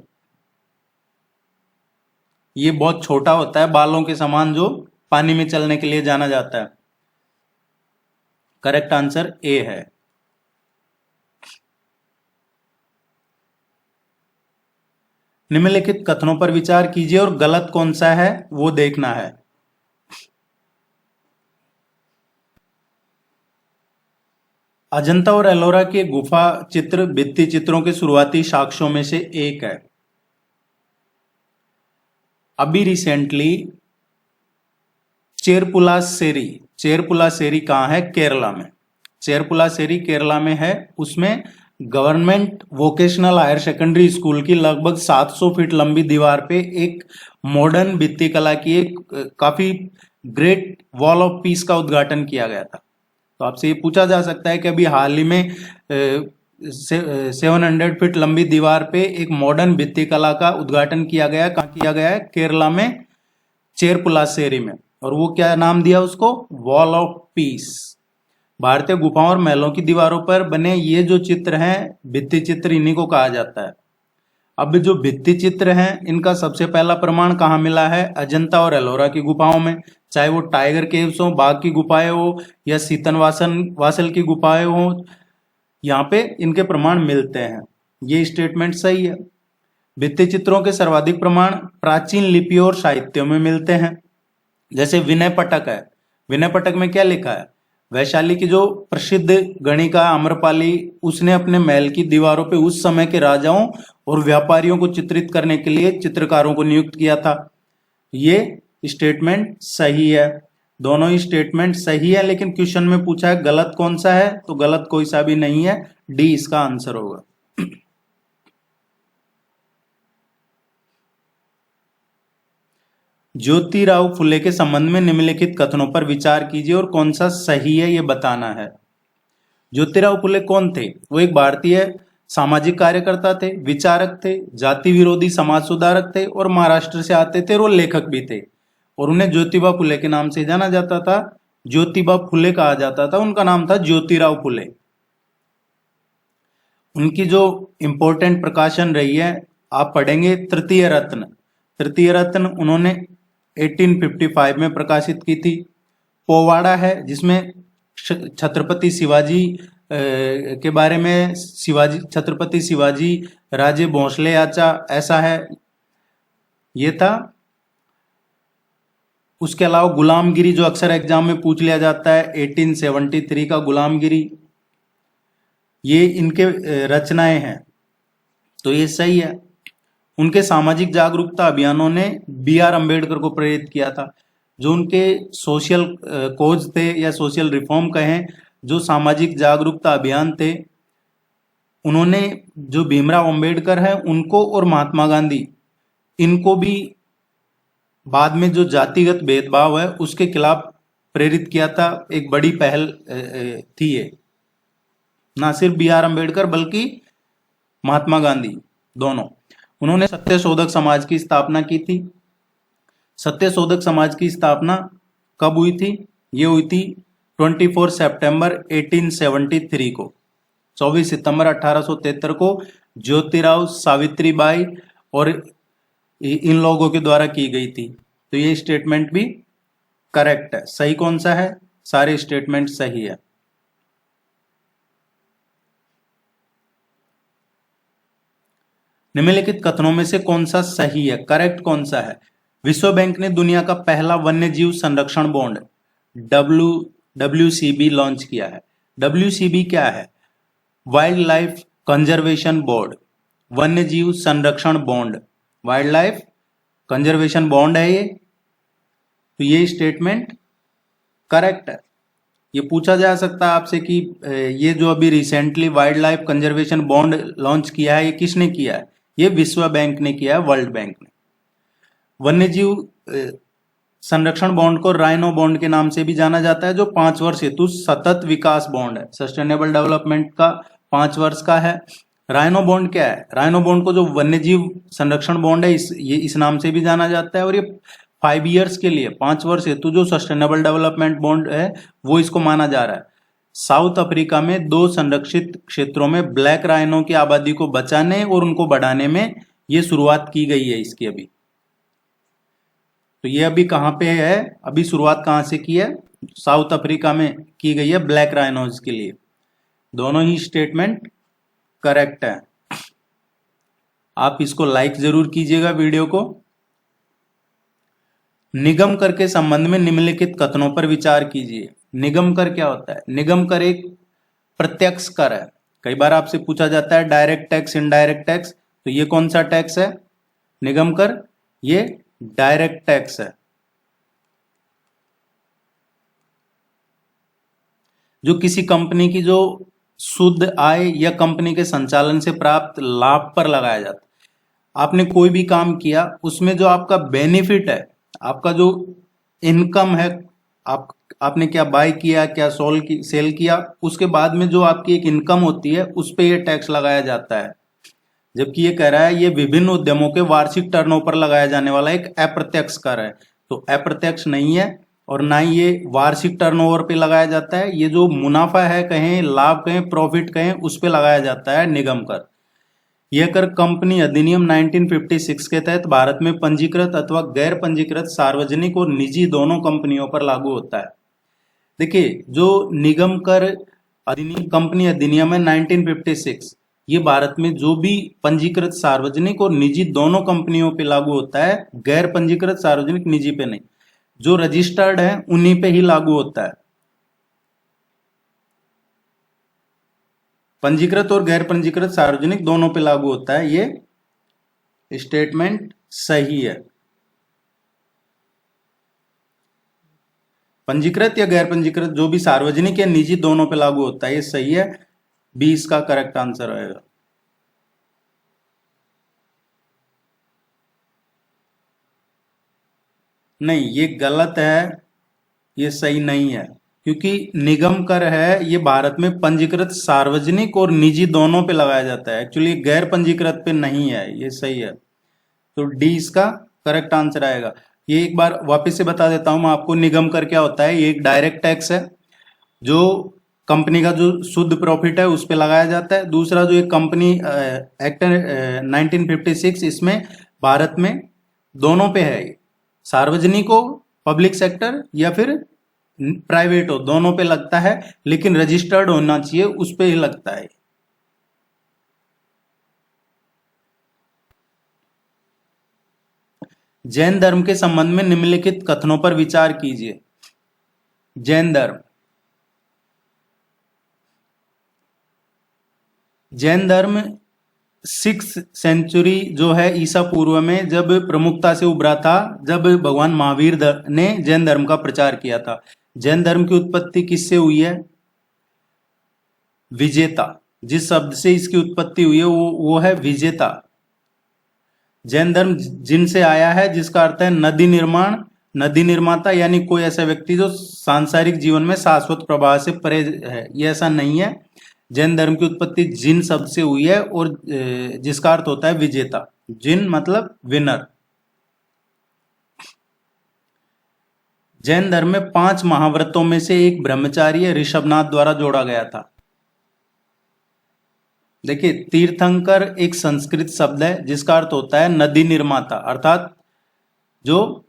ये बहुत छोटा होता है, बालों के समान, जो पानी में चलने के लिए जाना जाता है। करेक्ट आंसर ए है। निम्नलिखित कथनों पर विचार कीजिए और गलत कौन सा है वो देखना है। अजंता और एलोरा के गुफा चित्र भित्ति चित्रों के शुरुआती साक्ष्यों में से एक है। अभी रिसेंटली चेरपुलासेरी कहाँ है? केरला में। चेरपुलासेरी केरला में है। उसमें government vocational higher secondary school की लगभग 700 फीट लंबी दीवार पे एक मॉडर्न भित्ति कला की एक काफी ग्रेट वॉल ऑफ पीस का उद्घाटन किया गया था। तो आपसे ये पूछा जा सकता है कि अभी हाल ही में 700 फीट लंबी दीवार पे एक मॉडर्न भित्ति कला का उद्घाटन किया गया, कहाँ किया गया है? केरला में, चेरपुलासेरी में। और वो क्या नाम दिया उसको? Wall of peace. भारतीय गुफाओं और महलों की दीवारों पर बने ये जो चित्र हैं, भित्ति चित्र, इन्हीं को कहा जाता है। अब जो भित्ति चित्र हैं इनका सबसे पहला प्रमाण कहाँ मिला है? अजंता और एलोरा की गुफाओं में। चाहे वो टाइगर केव्स हो, बाघ की गुफाएं हो या वासल की गुफाएं हो, यहाँ पे इनके प्रमाण मिलते हैं। ये स्टेटमेंट सही है। भित्ति चित्रों के सर्वाधिक प्रमाण प्राचीन लिपियों और साहित्यों में मिलते हैं। जैसे विनय पटक है। विनय पटक में क्या लिखा है? वैशाली की जो प्रसिद्ध गणिका आम्रपाली, उसने अपने महल की दीवारों पे उस समय के राजाओं और व्यापारियों को चित्रित करने के लिए चित्रकारों को नियुक्त किया था। ये स्टेटमेंट सही है। दोनों ही स्टेटमेंट सही है, लेकिन क्वेश्चन में पूछा है गलत कौन सा है, तो गलत कोई सा भी नहीं है, डी इसका आंसर होगा। ज्योतिराव फुले के संबंध में निम्नलिखित कथनों पर विचार कीजिए और कौन सा सही है ये बताना है। ज्योतिराव फुले कौन थे? वो एक भारतीय सामाजिक कार्यकर्ता थे, विचारक थे, जाति विरोधी समाज सुधारक थे और महाराष्ट्र से आते थे और वो लेखक भी थे। और उन्हें ज्योतिबा फुले के नाम से जाना जाता था, ज्योतिबा फुले कहा जाता था, उनका नाम था ज्योतिराव फुले। उनकी जो इंपॉर्टेंट प्रकाशन रही है आप पढ़ेंगे तृतीय रत्न। तृतीय रत्न उन्होंने 1855 में प्रकाशित की थी। पोवाड़ा है जिसमें छत्रपति शिवाजी के बारे में, छत्रपति शिवाजी राजे भोंसले आचा, ऐसा है, ये था। उसके अलावा गुलामगिरी जो अक्सर एग्जाम में पूछ लिया जाता है, 1873 का गुलामगिरी, ये इनके रचनाएं हैं, तो ये सही है। उनके सामाजिक जागरूकता अभियानों ने बी.आर. अम्बेडकर को प्रेरित किया था। जो उनके सोशल कोज थे या सोशल रिफॉर्म कहें, जो सामाजिक जागरूकता अभियान थे, उन्होंने जो भीमराव अम्बेडकर है उनको और महात्मा गांधी, इनको भी बाद में जो जातिगत भेदभाव है उसके खिलाफ प्रेरित किया था, एक बड़ी पहल थी ये। ना सिर्फ बी आर अम्बेडकर बल्कि महात्मा गांधी दोनों, उन्होंने सत्यशोधक समाज की स्थापना की थी। सत्यशोधक समाज की स्थापना कब हुई थी? ये हुई थी 24 सितंबर 1873 को। 24 सितंबर 1873 को ज्योतिराव सावित्रीबाई और इन लोगों के द्वारा की गई थी। तो ये स्टेटमेंट भी करेक्ट है। सही कौन सा है? सारे स्टेटमेंट सही है। निम्नलिखित कथनों में से कौन सा सही है? करेक्ट कौन सा है? विश्व बैंक ने दुनिया का पहला वन्य जीव संरक्षण बॉन्ड WCB लॉन्च किया है। WCB क्या है? वाइल्ड लाइफ कंजर्वेशन बोर्ड, वन्य जीव संरक्षण bond, wild life conservation bond है ये। तो ये स्टेटमेंट करेक्ट है। ये पूछा जा सकता है आपसे कि ये जो अभी recently wild life conservation bond launch किया है, ये किसने किया है? ये विश्व बैंक ने किया है, वर्ल्ड बैंक ने। वन्यजीव संरक्षण बॉन्ड को राइनो बॉन्ड के नाम से भी जाना जाता है, जो 5 वर्ष हेतु सतत विकास बॉन्ड है। सस्टेनेबल डेवलपमेंट का 5 वर्ष का है। राइनो बॉन्ड क्या है? राइनो बॉन्ड को जो वन्यजीव संरक्षण बॉन्ड है इस नाम से भी जाना जाता है, और ये 5 ईयर्स के लिए 5 वर्ष हेतु जो सस्टेनेबल डेवलपमेंट बॉन्ड है वो इसको माना जा रहा है। साउथ अफ्रीका में 2 संरक्षित क्षेत्रों में ब्लैक राइनो की आबादी को बचाने और उनको बढ़ाने में ये शुरुआत की गई है इसकी अभी। तो ये अभी कहाँ पे है? अभी शुरुआत कहाँ से की है? साउथ अफ्रीका में की गई है ब्लैक राइनोज के लिए। दोनों ही स्टेटमेंट करेक्ट है। आप इसको लाइक जरूर कीजिएगा वीडियो को। निगम कर के संबंध में निम्नलिखित कथनों पर विचार कीजिए। निगम कर क्या होता है? निगम कर एक प्रत्यक्ष कर है। कई बार आपसे पूछा जाता है डायरेक्ट टैक्स, इनडायरेक्ट टैक्स, तो ये कौन सा टैक्स है? निगम कर ये डायरेक्ट टैक्स है। जो किसी कंपनी की जो शुद्ध आय या कंपनी के संचालन से प्राप्त लाभ पर लगाया जाता है। आपने कोई भी काम किया, उसमें जो आपका बेनिफिट है, आपका जो इनकम है, आपने क्या बाय किया, क्या सेल किया, उसके बाद में जो आपकी एक इनकम होती है उस पे ये टैक्स लगाया जाता है। जबकि ये कह रहा है ये विभिन्न उद्यमों के वार्षिक टर्नओवर पर लगाया जाने वाला एक अप्रत्यक्ष कर है। तो अप्रत्यक्ष नहीं है और ना ही ये वार्षिक टर्नओवर पे लगाया जाता है। ये जो मुनाफा है कहें, लाभ कहें, प्रॉफिट कहें, उस पे लगाया जाता है निगम कर। यह कर कंपनी अधिनियम 1956 के तहत भारत में पंजीकृत अथवा गैर पंजीकृत सार्वजनिक और निजी दोनों कंपनियों पर लागू होता है। देखिए, जो निगम कर अधिनियम, कंपनी अधिनियम है 1956, ये भारत में जो भी पंजीकृत सार्वजनिक और निजी दोनों कंपनियों पे लागू होता है, गैर पंजीकृत सार्वजनिक निजी पे नहीं। जो रजिस्टर्ड है उन्हीं पे ही लागू होता है। पंजीकृत और गैर पंजीकृत सार्वजनिक दोनों पे लागू होता है। ये स्टेटमेंट सही है। पंजीकृत या गैर पंजीकृत जो भी सार्वजनिक या निजी दोनों पे लागू होता है, ये सही है। बी इसका करेक्ट आंसर रहेगा। नहीं, ये गलत है, ये सही नहीं है, क्योंकि निगम कर है ये भारत में पंजीकृत सार्वजनिक और निजी दोनों पे लगाया जाता है। एक्चुअली गैर पंजीकृत पे नहीं है, ये सही है। तो डी इसका करेक्ट आंसर आएगा। ये एक बार वापस से बता देता हूं मैं आपको, निगम कर क्या होता है? ये एक डायरेक्ट टैक्स है जो कंपनी का जो शुद्ध प्रॉफिट है उस पे लगाया जाता है। दूसरा जो एक कंपनी एक्ट 1956, इसमें भारत में दोनों पे है, सार्वजनिक हो, पब्लिक सेक्टर या फिर प्राइवेट हो, दोनों पे लगता है, लेकिन रजिस्टर्ड होना चाहिए, उस पे ही लगता है। जैन धर्म के संबंध में निम्नलिखित कथनों पर विचार कीजिए। जैन धर्म, जैन धर्म 6th सेंचुरी जो है ईसा पूर्व में जब प्रमुखता से उभरा था, जब भगवान महावीर ने जैन धर्म का प्रचार किया था। जैन धर्म की उत्पत्ति किससे हुई है? विजेता, जिस शब्द से इसकी उत्पत्ति हुई है वो है विजेता। जैन धर्म जिनसे आया है, जिसका अर्थ है नदी निर्माण, नदी निर्माता यानी कोई ऐसा व्यक्ति जो सांसारिक जीवन में शाश्वत प्रभाव से परे है, ये ऐसा नहीं है। जैन धर्म की उत्पत्ति जिन शब्द से हुई है और जिसका अर्थ होता है विजेता। जिन मतलब विनर। जैन धर्म में 5 महाव्रतों में से एक ब्रह्मचार्य ऋषभनाथ द्वारा जोड़ा गया था। देखिए, तीर्थंकर एक संस्कृत शब्द है जिसका अर्थ होता है नदी निर्माता, अर्थात जो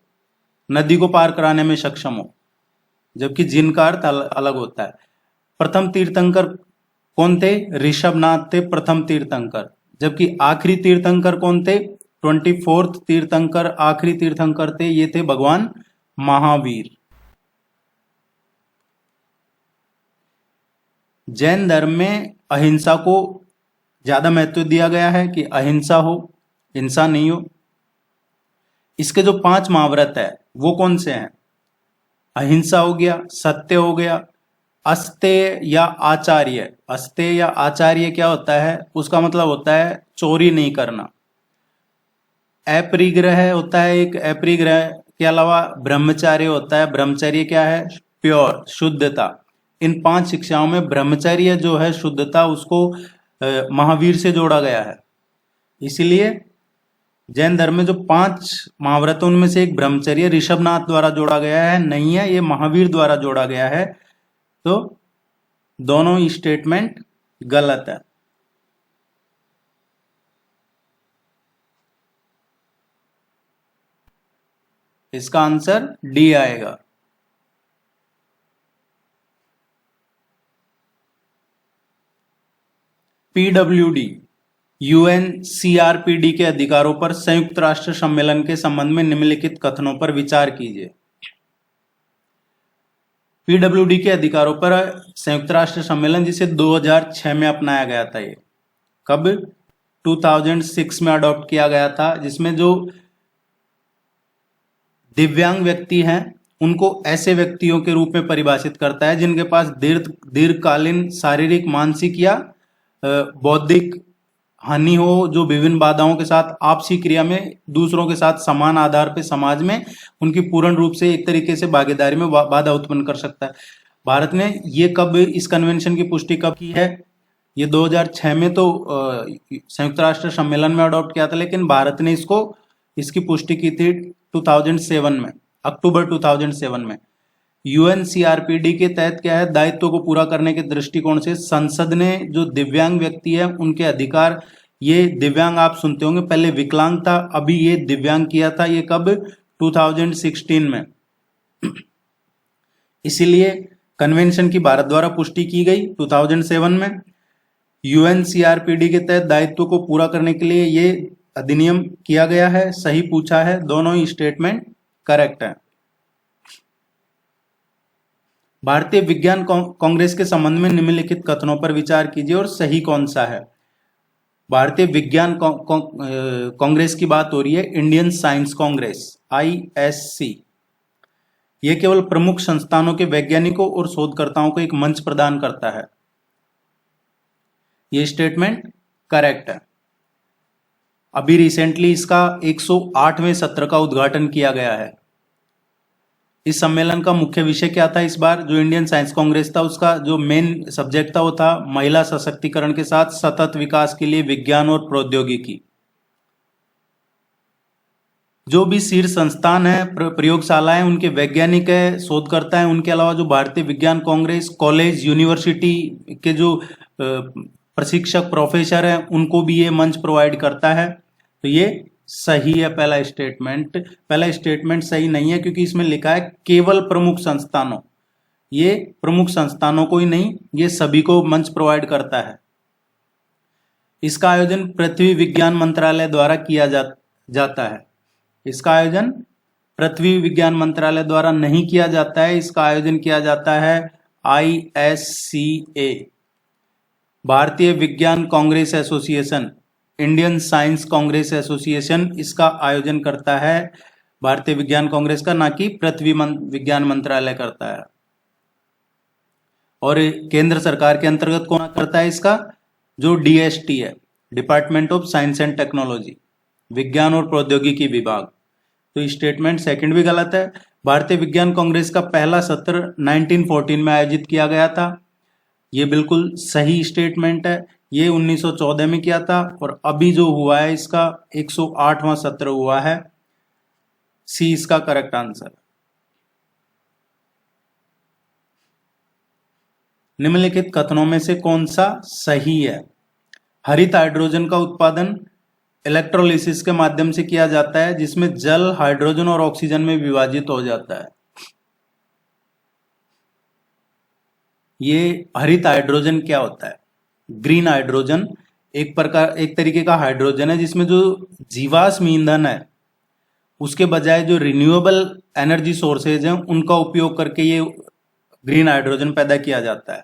नदी को पार कराने में सक्षम हो, जबकि जिन का अर्थ अलग होता है। प्रथम तीर्थंकर कौन थे? ऋषभनाथ थे प्रथम तीर्थंकर। जबकि आखिरी तीर्थंकर कौन थे? 24th तीर्थंकर आखिरी तीर्थंकर थे, ये थे भगवान महावीर। जैन धर्म में अहिंसा को ज्यादा महत्व दिया गया है कि अहिंसा हो, हिंसा नहीं हो। इसके जो 5 महाव्रत है वो कौन से हैं? अहिंसा हो गया, सत्य हो गया, अस्तेय या आचार्य। अस्तेय या आचार्य क्या होता है? उसका मतलब होता है चोरी नहीं करना। अपरिग्रह होता है एक, अपरिग्रह के अलावा ब्रह्मचर्य होता है। ब्रह्मचर्य क्या है? प्योर, शुद्धता। इन 5 शिक्षाओं में ब्रह्मचर्य जो है शुद्धता, उसको महावीर से जोड़ा गया है। इसीलिए जैन धर्म में जो 5 महाव्रत उनमें से एक ब्रह्मचर्य ऋषभनाथ द्वारा जोड़ा गया है, नहीं है, ये महावीर द्वारा जोड़ा गया है। तो दोनों स्टेटमेंट गलत है। इसका आंसर डी आएगा। पीडब्ल्यूडी यूएनसीआरपीडी के अधिकारों पर संयुक्त राष्ट्र सम्मेलन के संबंध में निम्नलिखित कथनों पर विचार कीजिए। पीडब्ल्यूडी के अधिकारों पर संयुक्त राष्ट्र सम्मेलन, जिसे 2006 में अपनाया गया था, ये कब? 2006 में अडॉप्ट किया गया था, जिसमें जो दिव्यांग व्यक्ति हैं उनको ऐसे व्यक्तियों के रूप में परिभाषित करता है जिनके पास दीर्घकालीन शारीरिक, मानसिक या बौद्धिक हानि हो, जो विभिन्न बाधाओं के साथ आपसी क्रिया में दूसरों के साथ समान आधार पर समाज में उनकी पूर्ण रूप से एक तरीके से भागीदारी में बाधा उत्पन्न कर सकता है। भारत ने ये कब इस कन्वेंशन की पुष्टि कब की है? ये 2006 में तो संयुक्त राष्ट्र सम्मेलन में अडॉप्ट किया था, लेकिन भारत ने इसकी पुष्टि की थी 2007 में, अक्टूबर 2007 में। यूएनसीआरपीडी के तहत क्या है? दायित्व को पूरा करने के दृष्टिकोण से संसद ने जो दिव्यांग व्यक्ति है उनके अधिकार, ये दिव्यांग आप सुनते होंगे, पहले विकलांग था, अभी ये दिव्यांग किया था। ये कब? 2016 में। इसीलिए कन्वेंशन की भारत द्वारा पुष्टि की गई 2007 में। यूएनसीआरपीडी के तहत दायित्व को पूरा करने के लिए ये अधिनियम किया गया है। सही पूछा है, दोनों ही स्टेटमेंट करेक्ट है। भारतीय विज्ञान कांग्रेस के संबंध में निम्नलिखित कथनों पर विचार कीजिए और सही कौन सा है। भारतीय विज्ञान कांग्रेस की बात हो रही है, इंडियन साइंस कांग्रेस ISC। यह केवल प्रमुख संस्थानों के वैज्ञानिकों और शोधकर्ताओं को एक मंच प्रदान करता है। यह स्टेटमेंट करेक्ट है। अभी रिसेंटली इसका 108वें सत्र का उद्घाटन किया गया है। इस सम्मेलन का मुख्य विषय क्या था? इस बार जो इंडियन साइंस कांग्रेस था उसका जो मेन सब्जेक्ट था वो था महिला सशक्तिकरण के साथ सतत विकास के लिए विज्ञान और प्रौद्योगिकी। जो भी शीर्ष संस्थान है, प्रयोगशालाएं, उनके वैज्ञानिक है, शोधकर्ता हैं, उनके अलावा जो भारतीय विज्ञान कांग्रेस कॉलेज, यूनिवर्सिटी के जो प्रशिक्षक, प्रोफेसर हैं, उनको भी ये मंच प्रोवाइड करता है। तो ये सही है पहला स्टेटमेंट। पहला स्टेटमेंट सही नहीं है क्योंकि इसमें लिखा है केवल प्रमुख संस्थानों। ये प्रमुख संस्थानों को ही नहीं, ये सभी को मंच प्रोवाइड करता है। इसका आयोजन पृथ्वी विज्ञान मंत्रालय द्वारा किया जाता है। इसका आयोजन पृथ्वी विज्ञान मंत्रालय द्वारा नहीं किया जाता है, इसका आयोजन किया जाता है ISCA, भारतीय विज्ञान Congress association, Indian science Congress association इसका आयोजन करता है। भारतीय विज्ञान कांग्रेस का, ना कि पृथ्वी विज्ञान मंत्रालय करता है। और केंद्र सरकार के अंतर्गत कौन करता है इसका? जो DST है, department of science and technology, विज्ञान और प्रौद्योगिकी विभाग। तो स्टेटमेंट सेकंड भी गलत है। भारतीय विज्ञान कांग्रेस का पहला सत्र 1914 में आयोजित किया गया था। ये बिल्कुल सही स्टेटमेंट है। ये 1914 में किया था और अभी जो हुआ है इसका 108वां सत्र हुआ है। सी इसका करेक्ट आंसर। निम्नलिखित कथनों में से कौन सा सही है? हरित हाइड्रोजन का उत्पादन इलेक्ट्रोलिसिस के माध्यम से किया जाता है, जिसमें जल हाइड्रोजन और ऑक्सीजन में विभाजित हो जाता है। ये हरित हाइड्रोजन क्या होता है? ग्रीन हाइड्रोजन एक तरीके का हाइड्रोजन है जिसमें जो जीवाश्म ईंधन है उसके बजाय जो रिन्यूएबल एनर्जी सोर्सेज हैं उनका उपयोग करके ये ग्रीन हाइड्रोजन पैदा किया जाता है।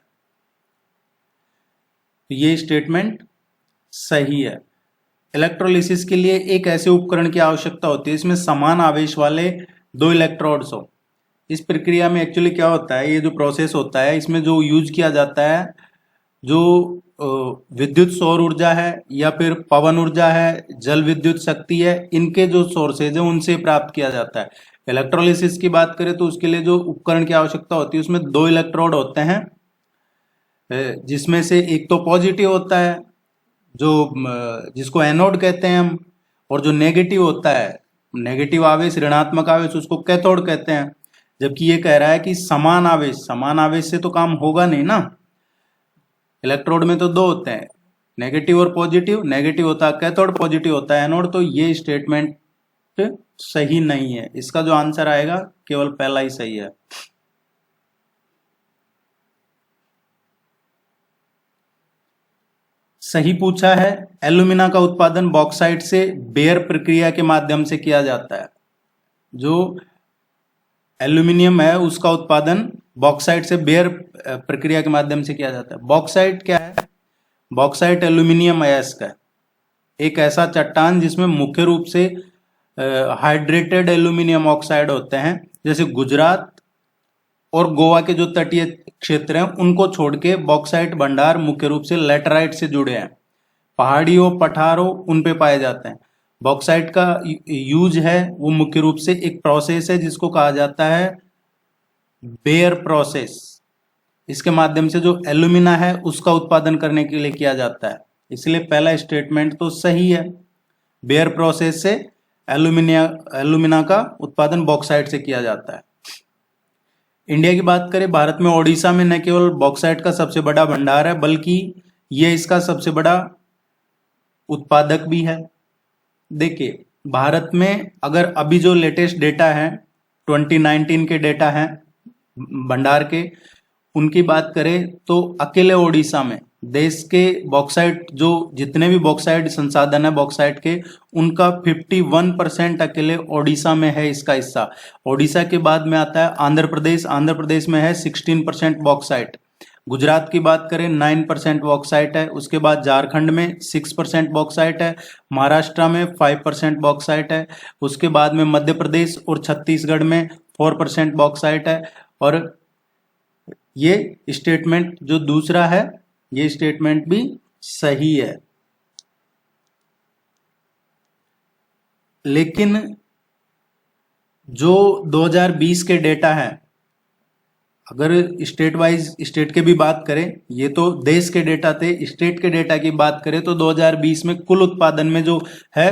तो ये स्टेटमेंट सही है। इलेक्ट्रोलिसिस के लिए एक ऐसे उपकरण की आवश्यकता होती है इसमें समान आवेश वाले दो इलेक्ट्रोड्स हो। इस प्रक्रिया में एक्चुअली क्या होता है, ये जो प्रोसेस होता है इसमें जो यूज किया जाता है, जो विद्युत सौर ऊर्जा है या फिर पवन ऊर्जा है, जल विद्युत शक्ति है, इनके जो सोर्सेज है उनसे प्राप्त किया जाता है। इलेक्ट्रोलिसिस की बात करें तो उसके लिए जो उपकरण की आवश्यकता होती है उसमें दो इलेक्ट्रोड होते हैं, जिसमें से एक तो पॉजिटिव होता है जो जिसको एनोड कहते हैं हम, और जो नेगेटिव होता है, नेगेटिव आवेश, ऋणात्मक आवेश, उसको कैथोड कहते हैं। जबकि ये कह रहा है कि समान आवेश से तो काम होगा नहीं ना। इलेक्ट्रोड में तो दो होते हैं, नेगेटिव और पॉजिटिव। नेगेटिव होता है कैथोड, पॉजिटिव होता है एनोड। तो ये स्टेटमेंट सही नहीं है। इसका जो आंसर आएगा केवल पहला ही सही है। सही पूछा है। एल्यूमिना का उत्पादन बॉक्साइट से बेयर प्रक्रिया के माध्यम से किया जाता है। जो एल्यूमिनियम है उसका उत्पादन बॉक्साइट से बेयर प्रक्रिया के माध्यम से किया जाता है। बॉक्साइट क्या है? बॉक्साइट एल्यूमिनियम अयस्क है, एक ऐसा चट्टान जिसमें मुख्य रूप से हाइड्रेटेड एल्यूमिनियम ऑक्साइड होते हैं। जैसे गुजरात और गोवा के जो तटीय क्षेत्र हैं उनको छोड़ के बॉक्साइट भंडार मुख्य रूप से लेटराइट से जुड़े हैं। पहाड़ियों, पठारों उन पे पाए जाते हैं। बॉक्साइट का यूज है वो मुख्य रूप से एक प्रोसेस है जिसको कहा जाता है बेयर प्रोसेस। इसके माध्यम से जो एल्यूमिना है उसका उत्पादन करने के लिए किया जाता है। इसलिए पहला स्टेटमेंट तो सही है। बेयर प्रोसेस से एल्यूमिना का उत्पादन बॉक्साइट से किया जाता है। इंडिया की बात करें, भारत में ओडिशा में न केवल बॉक्साइट का सबसे बड़ा भंडार है बल्कि ये इसका सबसे बड़ा उत्पादक भी है। देखिए, भारत में अगर अभी जो लेटेस्ट डेटा है 2019 के डेटा है भंडार के, उनकी बात करें तो अकेले ओडिशा में देश के बॉक्साइट, जो जितने भी बॉक्साइट संसाधन है बॉक्साइट के, उनका 51% अकेले ओडिशा में है इसका हिस्सा। ओडिशा के बाद में आता है आंध्र प्रदेश। आंध्र प्रदेश में है 16% बॉक्साइट। गुजरात की बात करें 9% बॉक्साइट है। उसके बाद झारखंड में 6% बॉक्साइट है। महाराष्ट्र में 5% बॉक्साइट है। उसके बाद में मध्य प्रदेश और छत्तीसगढ़ में 4% बॉक्साइट है। और ये स्टेटमेंट जो दूसरा है ये स्टेटमेंट भी सही है। लेकिन जो 2020 के डेटा है, अगर स्टेट वाइज स्टेट के भी बात करें, ये तो देश के डेटा थे, स्टेट के डेटा की बात करें तो 2020 में कुल उत्पादन में जो है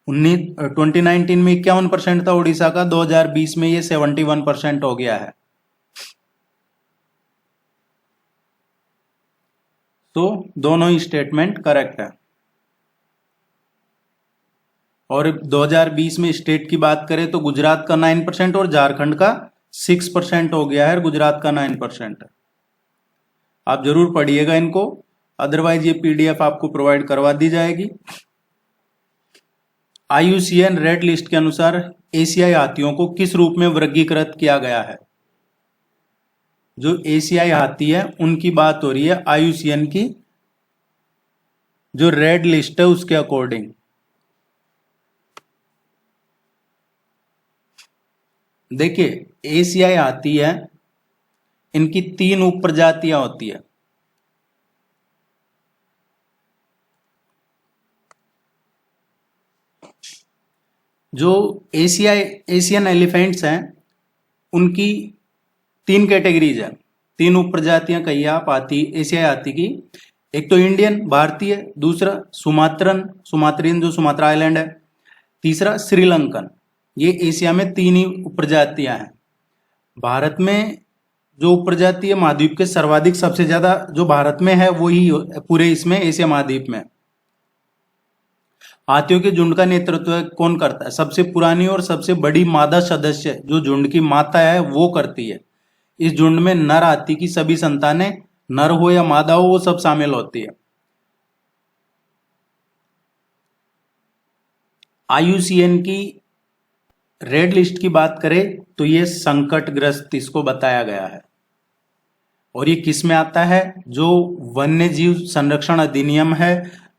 2019 में 51% था उड़ीसा का, 2020 में ये 71% हो गया है। तो दोनों ही स्टेटमेंट करेक्ट है। और 2020 में स्टेट की बात करें तो गुजरात का 9% और झारखंड का 6% हो गया है, गुजरात का 9% है। आप जरूर पढ़िएगा इनको, अदरवाइज ये पीडीएफ आपको प्रोवाइड करवा दी जाएगी। IUCN रेड लिस्ट के अनुसार एशियाई हाथियों को किस रूप में वर्गीकृत किया गया है? जो एशियाई हाथी है उनकी बात हो रही है IUCN की जो रेड लिस्ट है उसके अकॉर्डिंग। देखिए, एशियाई हाथी है, इनकी 3 उप प्रजातियां होती है। जो एशियन एलिफेंट्स हैं उनकी 3 कैटेगरीज है, 3 उप प्रजातियां कही आप आती एशियाई हाथी की। एक तो इंडियन भारतीय, दूसरा सुमात्रियन जो सुमात्रा आइलैंड है, तीसरा श्रीलंकन। ये एशिया में 3 ही उप प्रजातियां हैं। भारत में जो उप प्रजाति है महाद्वीप के सर्वाधिक सबसे ज्यादा जो भारत में है वही पूरे इसमें एशिया महाद्वीप में। हाथियों के झुंड का नेतृत्व कौन करता है? सबसे पुरानी और सबसे बड़ी मादा सदस्य जो झुंड की माता है वो करती है। इस झुंड में नर हाथी की सभी संतानें, नर हो या मादा हो, वो सब शामिल होती है। IUCN की रेड लिस्ट की बात करें तो ये संकटग्रस्त इसको बताया गया है। और ये किस में आता है? जो वन्य जीव संरक्षण अधिनियम है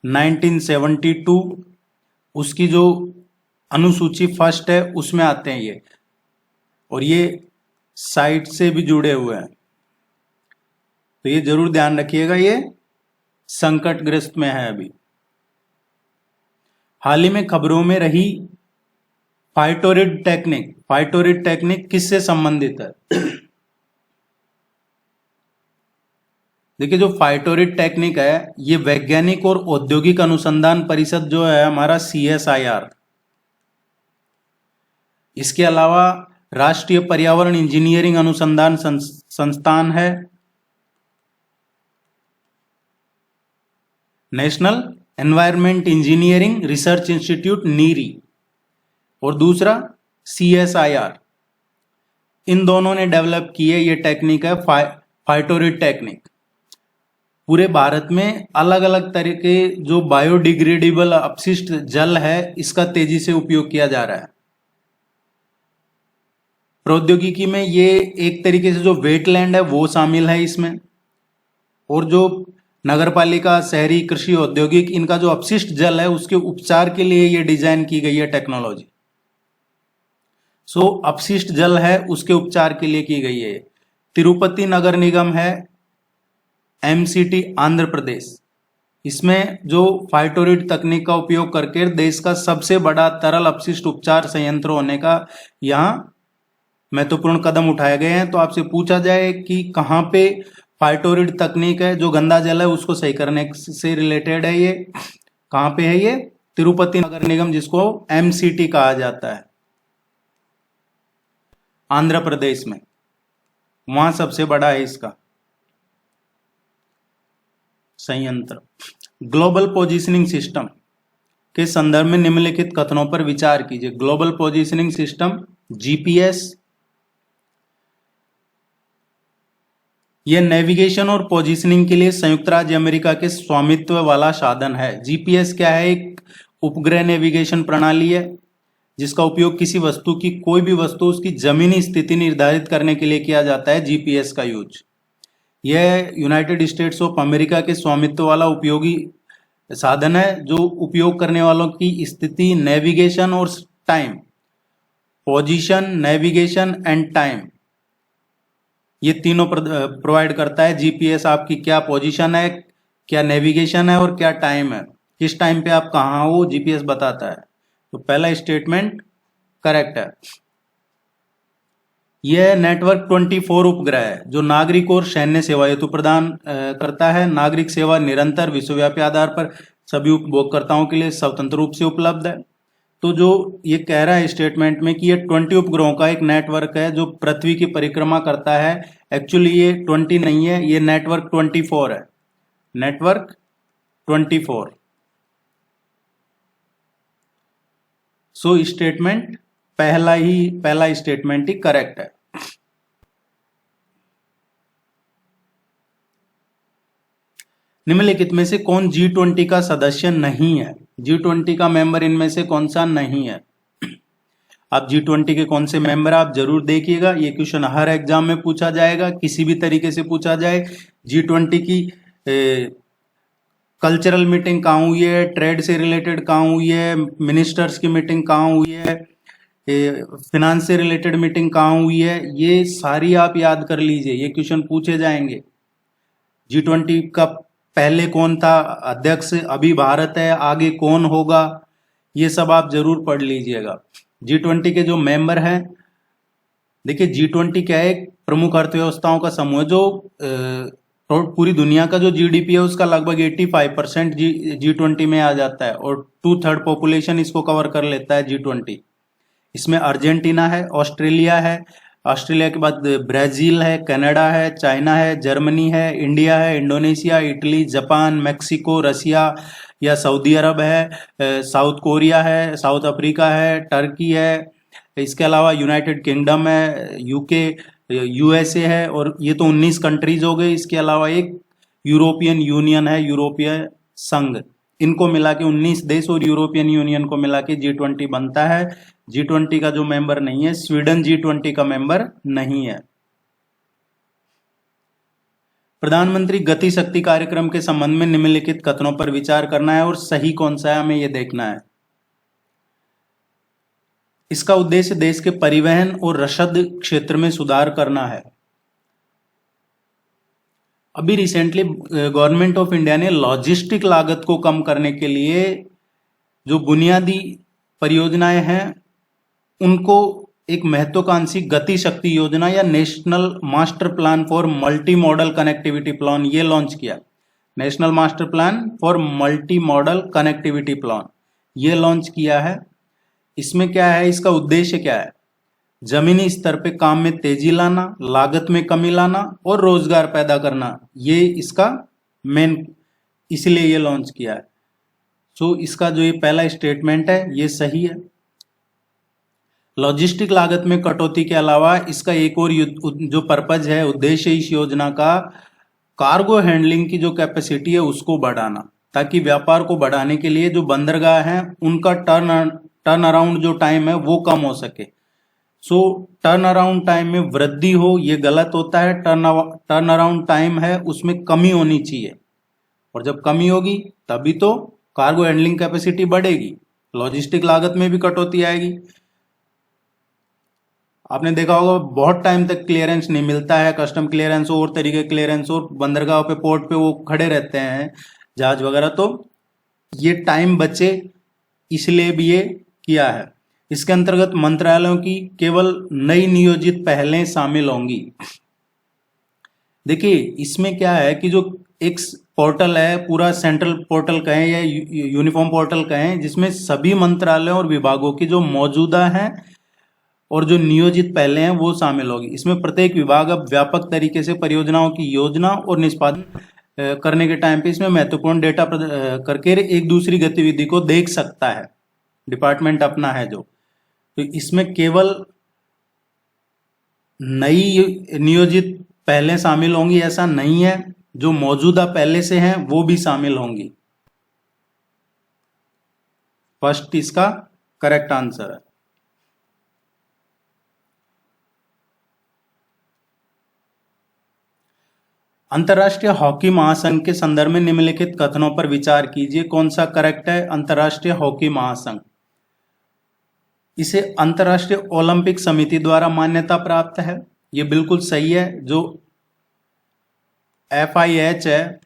1972, उसकी जो अनुसूची फर्स्ट है उसमें आते हैं ये। और ये साइट से भी जुड़े हुए हैं, तो ये जरूर ध्यान रखिएगा, ये संकटग्रस्त में है अभी। हाल ही में खबरों में रही फाइटोरिड टेक्निक किससे संबंधित है? देखिए, जो फाइटोरिड टेक्निक है ये वैज्ञानिक और औद्योगिक अनुसंधान परिषद जो है हमारा CSIR, इसके अलावा राष्ट्रीय पर्यावरण इंजीनियरिंग अनुसंधान संस्थान है, national environment engineering research institute NEERI, और दूसरा CSIR, इन दोनों ने डेवलप की है ये टेक्निक है फाइटोरिड टेक्निक। पूरे भारत में अलग अलग तरह के जो बायोडिग्रेडेबल अपशिष्ट जल है इसका तेजी से उपयोग किया जा रहा है। प्रौद्योगिकी में ये एक तरीके से जो वेटलैंड है वो शामिल है इसमें, और जो नगरपालिका, शहरी, कृषि, औद्योगिक, इनका जो अपशिष्ट जल है उसके उपचार के लिए ये डिजाइन की गई है टेक्नोलॉजी। अपशिष्ट जल है उसके उपचार के लिए की गई है। तिरुपति नगर निगम है MCT आंध्र प्रदेश, इसमें जो फाइटोरिड तकनीक का उपयोग करके देश का सबसे बड़ा तरल अपशिष्ट उपचार संयंत्र होने का यहाँ महत्वपूर्ण कदम उठाए गए हैं। तो आपसे पूछा जाए कि कहाँ पे फाइटोरिड तकनीक है जो गंदा जल है उसको सही करने से रिलेटेड है, ये कहाँ पे है? ये तिरुपति नगर निगम, जिसको MCT कहा जाता है, आंध्र प्रदेश में, वहां सबसे बड़ा है इसका संयंत्र। ग्लोबल पोजीशनिंग सिस्टम के संदर्भ में निम्नलिखित कथनों पर विचार कीजिए। ग्लोबल पोजीशनिंग सिस्टम GPS, यह नेविगेशन और पोजीशनिंग के लिए संयुक्त राज्य अमेरिका के स्वामित्व वाला साधन है। GPS क्या है? एक उपग्रह नेविगेशन प्रणाली है जिसका उपयोग किसी वस्तु की, कोई भी वस्तु, उसकी जमीनी स्थिति निर्धारित करने के लिए किया जाता है। GPS का यूज, यह यूनाइटेड स्टेट्स ऑफ अमेरिका के स्वामित्व वाला उपयोगी साधन है जो उपयोग करने वालों की स्थिति, नेविगेशन और time, position, navigation and time, ये तीनों प्रोवाइड करता है। GPS आपकी क्या पोजीशन है, क्या नेविगेशन है और क्या टाइम है, किस टाइम पे आप कहाँ हो, GPS बताता है। तो पहला स्टेटमेंट करेक्ट है। यह नेटवर्क 24 उपग्रह है जो नागरिक और सैन्य सेवा हेतु प्रदान करता है। नागरिक सेवा निरंतर विश्वव्यापी आधार पर सभी उपभोक्ताओं के लिए स्वतंत्र रूप से उपलब्ध है। तो जो ये कह रहा है स्टेटमेंट में कि ये 20 उपग्रहों का एक नेटवर्क है जो पृथ्वी की परिक्रमा करता है, एक्चुअली ये 20 नहीं है, ये नेटवर्क 24 है, नेटवर्क 24। सो स्टेटमेंट पहला स्टेटमेंट ही करेक्ट है। निम्नलिखित में से कौन G20 का सदस्य नहीं है? G20 का मेंबर इनमें से कौन सा नहीं है? आप G20 के कौन से मेंबर, आप जरूर देखिएगा, ये क्वेश्चन हर एग्जाम में पूछा जाएगा, किसी भी तरीके से पूछा जाए। G20 की कल्चरल मीटिंग कहाँ हुई है, ट्रेड से रिलेटेड कहाँ हुई है, मिनिस्टर्स की मीटिंग कहाँ हुई है, फिनांस से रिलेटेड मीटिंग कहाँ हुई है, ये सारी आप याद कर लीजिए, ये क्वेश्चन पूछे जाएंगे। G20 का पहले कौन था अध्यक्ष, अभी भारत है, आगे कौन होगा, ये सब आप जरूर पढ़ लीजिएगा। G20 के जो मेंबर हैं देखिए G20 क्या है, एक प्रमुख अर्थव्यवस्थाओं का समूह है जो पूरी दुनिया का जो जीडीपी है उसका लगभग 85% G20 में आ जाता है और 2/3 पॉपुलेशन इसको कवर कर लेता है G20। इसमें अर्जेंटीना है, ऑस्ट्रेलिया है, ऑस्ट्रेलिया के बाद ब्राजील है, कनाडा है, चाइना है, जर्मनी है, इंडिया है, इंडोनेशिया, इटली, जापान, मेक्सिको, रसिया या सऊदी अरब है, साउथ कोरिया है, साउथ अफ्रीका है, टर्की है, इसके अलावा यूनाइटेड किंगडम है, यूके, यूएसए है, और ये तो 19 कंट्रीज हो गए। इसके अलावा एक यूरोपियन यूनियन है, यूरोपीय संघ। इनको मिला के 19 देश और यूरोपियन यूनियन को मिला के G20 बनता है। G20 का जो मेंबर नहीं है, स्वीडन G20 का मेंबर नहीं है। प्रधानमंत्री गति शक्ति कार्यक्रम के संबंध में निम्नलिखित कथनों पर विचार करना है और सही कौन सा है हमें यह देखना है। इसका उद्देश्य देश के परिवहन और रसद क्षेत्र में सुधार करना है। अभी रिसेंटली गवर्नमेंट ऑफ इंडिया ने लॉजिस्टिक लागत को कम करने के लिए जो बुनियादी परियोजनाएं हैं उनको एक महत्वाकांक्षी गति शक्ति योजना या national master plan for multi modal connectivity plan ये लॉन्च किया। National master plan for multi modal connectivity plan ये लॉन्च किया है। इसमें क्या है, इसका उद्देश्य क्या है? जमीनी स्तर पे काम में तेजी लाना, लागत में कमी लाना और रोजगार पैदा करना, ये इसका मेन, इसलिए ये लॉन्च किया है। सो इसका जो ये पहला स्टेटमेंट है ये सही है। लॉजिस्टिक लागत में कटौती के अलावा इसका एक और जो पर्पज है, उद्देश्य इस योजना का कार्गो हैंडलिंग की जो कैपेसिटी है उसको बढ़ाना, ताकि व्यापार को बढ़ाने के लिए जो बंदरगाह हैं उनका टर्न अराउंड जो टाइम है वो कम हो सके। सो टर्न अराउंड टाइम में वृद्धि हो ये गलत होता है। टर्न अराउंड टाइम है उसमें कमी होनी चाहिए, और जब कमी होगी तभी तो कार्गो हैंडलिंग कैपेसिटी बढ़ेगी, लॉजिस्टिक लागत में भी कटौती आएगी। आपने देखा होगा बहुत टाइम तक क्लियरेंस नहीं मिलता है, कस्टम क्लियरेंस और तरीके क्लियरेंस, और बंदरगाह पे पोर्ट पे वो खड़े रहते हैं जहाज वगैरह, तो ये टाइम बचे इसलिए भी ये किया है। इसके अंतर्गत मंत्रालयों की केवल नई नियोजित पहलें शामिल होंगी। देखिए इसमें क्या है कि जो एक पोर्टल है, पूरा सेंट्रल पोर्टल कहें या यूनिफॉर्म पोर्टल कहें, जिसमें सभी मंत्रालयों और विभागों की जो मौजूदा हैं और जो नियोजित पहले हैं वो शामिल होगी। इसमें प्रत्येक विभाग अब व्यापक तरीके से परियोजनाओं की योजना और निष्पादन करने के टाइम पे इसमें महत्वपूर्ण डेटा करके एक दूसरी गतिविधि को देख सकता है। डिपार्टमेंट अपना है जो, तो इसमें केवल नई नियोजित पहले शामिल होंगी ऐसा नहीं है, जो मौजूदा पहले से हैं वो भी शामिल होंगी। फर्स्ट इसका करेक्ट आंसर है। अंतर्राष्ट्रीय हॉकी महासंघ के संदर्भ में निम्नलिखित कथनों पर विचार कीजिए, कौन सा करेक्ट है? अंतर्राष्ट्रीय हॉकी महासंघ, इसे अंतर्राष्ट्रीय ओलंपिक समिति द्वारा मान्यता प्राप्त है, ये बिल्कुल सही है। जो FIH है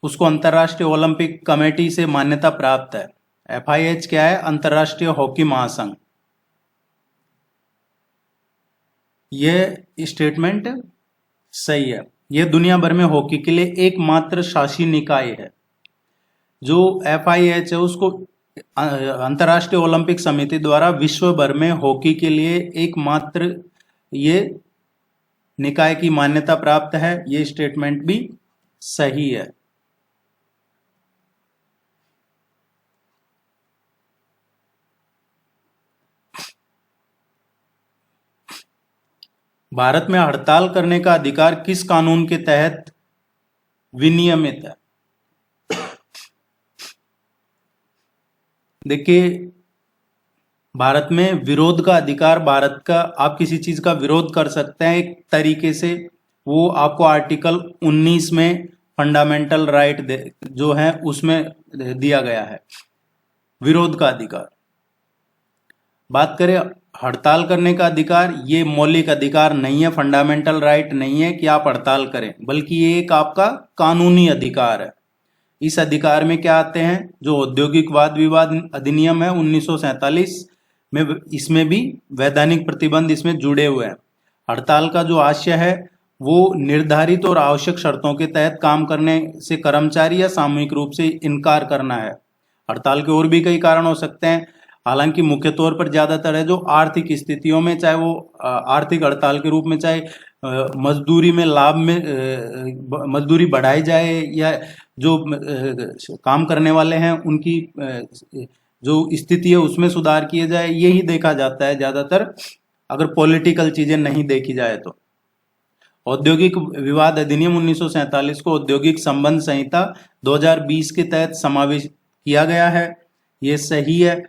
उसको अंतर्राष्ट्रीय ओलंपिक कमेटी से मान्यता प्राप्त है। FIH क्या है? अंतर्राष्ट्रीय हॉकी महासंघ। यह स्टेटमेंट सही है। यह दुनिया भर में हॉकी के लिए एकमात्र शासी निकाय है। जो FIH है उसको अंतर्राष्ट्रीय ओलंपिक समिति द्वारा विश्व भर में हॉकी के लिए एकमात्र ये निकाय की मान्यता प्राप्त है। ये स्टेटमेंट भी सही है। भारत में हड़ताल करने का अधिकार किस कानून के तहत विनियमित है? देखिए भारत में विरोध का अधिकार, भारत का आप किसी चीज का विरोध कर सकते हैं एक तरीके से, वो आपको आर्टिकल 19 में फंडामेंटल राइट जो है उसमें दिया गया है, विरोध का अधिकार। बात करें हड़ताल करने का अधिकार, ये मौलिक अधिकार नहीं है, फंडामेंटल राइट नहीं है कि आप हड़ताल करें, बल्कि ये एक आपका कानूनी अधिकार है। इस अधिकार में क्या आते हैं? जो औद्योगिक वाद विवाद अधिनियम है 1947, में इसमें भी वैधानिक प्रतिबंध इसमें जुड़े हुए हैं। हड़ताल का जो आशय है वो निर्धारित और आवश्यक शर्तों के तहत काम करने से कर्मचारी या सामूहिक रूप से इनकार करना है। हड़ताल के और भी कई कारण हो सकते हैं, हालांकि मुख्य तौर पर ज्यादातर है जो आर्थिक स्थितियों में, चाहे वो आर्थिक हड़ताल के रूप में, चाहे मजदूरी में लाभ में मजदूरी बढ़ाई जाए या जो काम करने वाले हैं उनकी जो स्थिति है उसमें सुधार किए जाए, यही देखा जाता है ज्यादातर, अगर पॉलिटिकल चीजें नहीं देखी जाए तो। औद्योगिक विवाद अधिनियम 1947 को औद्योगिक संबंध संहिता 2020 के तहत समावेश किया गया है। ये सही है,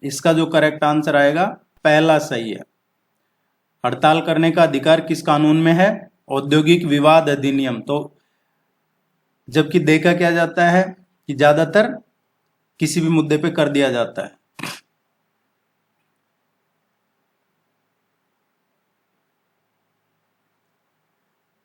इसका जो करेक्ट आंसर आएगा पहला सही है। हड़ताल करने का अधिकार किस कानून में है? औद्योगिक विवाद अधिनियम। तो जबकि देखा क्या जाता है कि ज्यादातर किसी भी मुद्दे पे कर दिया जाता है।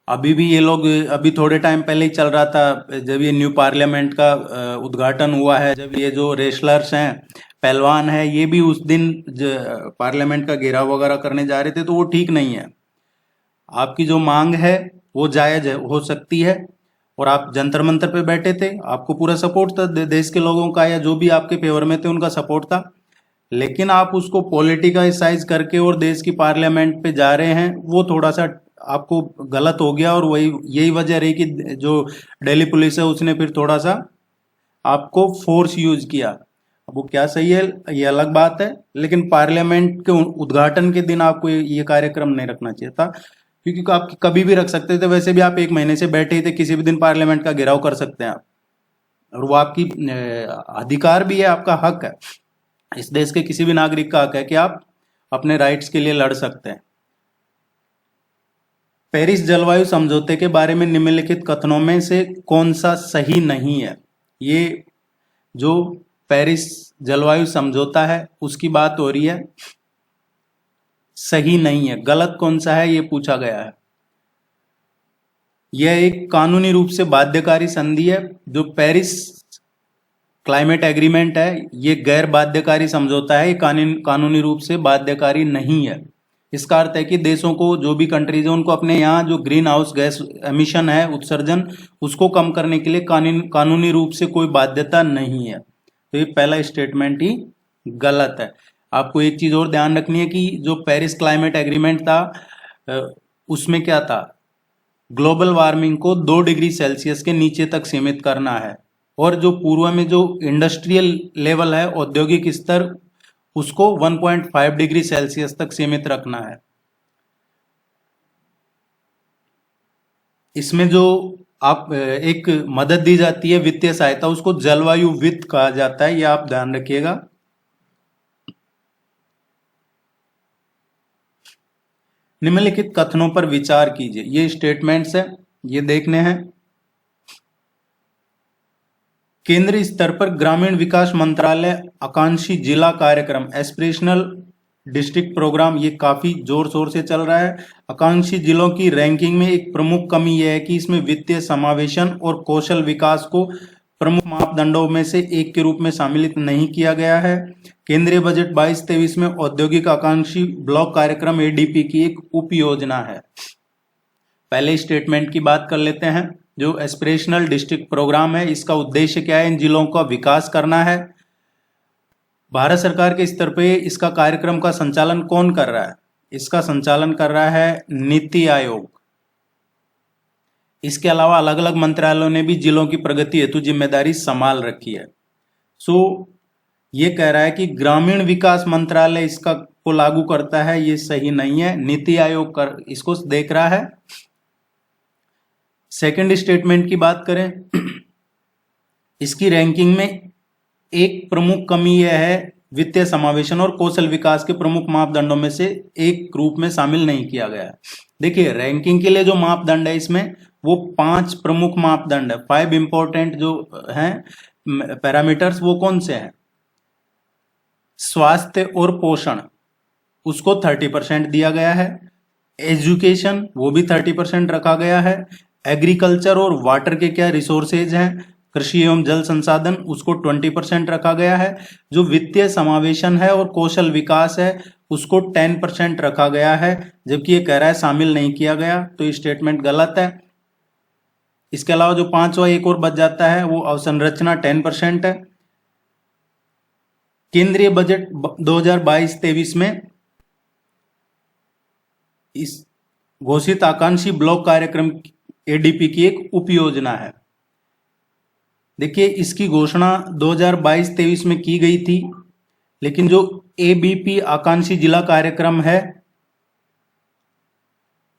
अभी भी ये लोग, अभी थोड़े टाइम पहले ही चल रहा था जब ये न्यू पार्लियामेंट का उद्घाटन हुआ है, जब ये जो रेसलर्स हैं, पहलवान है, ये भी उस दिन पार्लियामेंट का घेराव वगैरह करने जा रहे थे, तो वो ठीक नहीं है। आपकी जो मांग है वो जायज हो सकती है, और आप जंतर मंतर पे बैठे थे, आपको पूरा सपोर्ट था देश के लोगों का, या जो भी आपके फेवर में थे उनका सपोर्ट था, लेकिन आप उसको पॉलिटिकाइज करके और देश की पार्लियामेंट पे जा रहे हैं, वो थोड़ा सा आपको गलत हो गया। और वही यही वजह रही कि जो दिल्ली पुलिस है उसने फिर थोड़ा सा आपको फोर्स यूज किया। अब वो क्या सही है ये अलग बात है, लेकिन पार्लियामेंट के उद्घाटन के दिन आपको ये कार्यक्रम नहीं रखना चाहिए था, क्योंकि आप कभी भी रख सकते थे। वैसे भी आप एक महीने से बैठे ही थे, किसी भी दिन पार्लियामेंट का घेराव कर सकते हैं आप, और वो आपकी अधिकार भी है, आपका हक है। इस देश के किसी भी नागरिक का हक है कि आप अपने राइट्स के लिए लड़ सकते हैं। पेरिस जलवायु समझौते के बारे में निम्नलिखित कथनों में से कौन सा सही नहीं है? ये जो पेरिस जलवायु समझौता है उसकी बात हो रही है, सही नहीं है। गलत कौन सा है ये पूछा गया है। यह एक कानूनी रूप से बाध्यकारी संधि है। जो पेरिस क्लाइमेट एग्रीमेंट है ये गैर बाध्यकारी समझौता है, ये कानूनी रूप से बाध्यकारी नहीं है। इसका अर्थ है कि देशों को, जो भी कंट्रीज है, उनको अपने यहाँ जो ग्रीन हाउस गैस एमिशन है, उत्सर्जन, उसको कम करने के लिए कानूनी रूप से कोई बाध्यता नहीं है। तो ये पहला स्टेटमेंट ही गलत है। आपको एक चीज और ध्यान रखनी है कि जो पेरिस क्लाइमेट एग्रीमेंट था उसमें क्या था, ग्लोबल वार्मिंग को 2 डिग्री सेल्सियस के नीचे तक सीमित करना है, और जो पूर्व में जो इंडस्ट्रियल लेवल है, औद्योगिक स्तर, उसको 1.5 डिग्री सेल्सियस तक सीमित रखना है। इसमें जो आप एक मदद दी जाती है, वित्तीय सहायता, उसको जलवायु वित्त कहा जाता है, ये आप ध्यान रखिएगा। निम्नलिखित कथनों पर विचार कीजिए। ये स्टेटमेंट्स है, ये देखने हैं। केंद्रीय स्तर पर ग्रामीण विकास मंत्रालय आकांक्षी जिला कार्यक्रम, एस्पिरेशनल डिस्ट्रिक्ट प्रोग्राम, ये काफी जोर शोर से चल रहा है। आकांक्षी जिलों की रैंकिंग में एक प्रमुख कमी यह है कि इसमें वित्तीय समावेशन और कौशल विकास को प्रमुख मापदंडों में से एक के रूप में सम्मिलित नहीं किया गया है। केंद्रीय बजट 22-23 में औद्योगिक आकांक्षी ब्लॉक कार्यक्रम एडीपी की एक उप योजना है। पहले स्टेटमेंट की बात कर लेते हैं। जो एस्पिरेशनल डिस्ट्रिक्ट प्रोग्राम है, इसका उद्देश्य क्या है? इन जिलों का विकास करना है। भारत सरकार के स्तर पे इसका कार्यक्रम का संचालन कौन कर रहा है? इसका संचालन कर रहा है नीति आयोग। इसके अलावा अलग अलग मंत्रालयों ने भी जिलों की प्रगति हेतु जिम्मेदारी संभाल रखी है। ये कह रहा है कि ग्रामीण विकास मंत्रालय इसका को लागू करता है, ये सही नहीं है। नीति आयोग इसको देख रहा है। सेकंड स्टेटमेंट की बात करें, इसकी रैंकिंग में एक प्रमुख कमी यह है, वित्तीय समावेशन और कौशल विकास के प्रमुख मापदंडों में से एक रूप में शामिल नहीं किया गया है। देखिए, रैंकिंग के लिए जो मापदंड है इसमें वो 5 प्रमुख मापदंड है, 5 इंपॉर्टेंट जो हैं पैरामीटर्स, वो कौन से हैं? स्वास्थ्य और पोषण, उसको 30% दिया गया है। एजुकेशन, वो भी 30% रखा गया है। एग्रीकल्चर और वाटर के क्या रिसोर्सेज हैं, कृषि एवं जल संसाधन उसको 20% रखा गया है। जो वित्तीय समावेशन है और कौशल विकास है उसको 10% रखा गया है, जबकि ये कह रहा है शामिल नहीं किया गया, तो ये स्टेटमेंट गलत है। इसके अलावा जो पांचवा एक और बच जाता है वो अवसंरचना 10% है। केंद्रीय बजट 2022-23 में इस घोषित आकांक्षी ब्लॉक कार्यक्रम एडीपी की एक उप योजना है। देखिए इसकी घोषणा 2022-23 में की गई थी, लेकिन जो एबीपी आकांक्षी जिला कार्यक्रम है,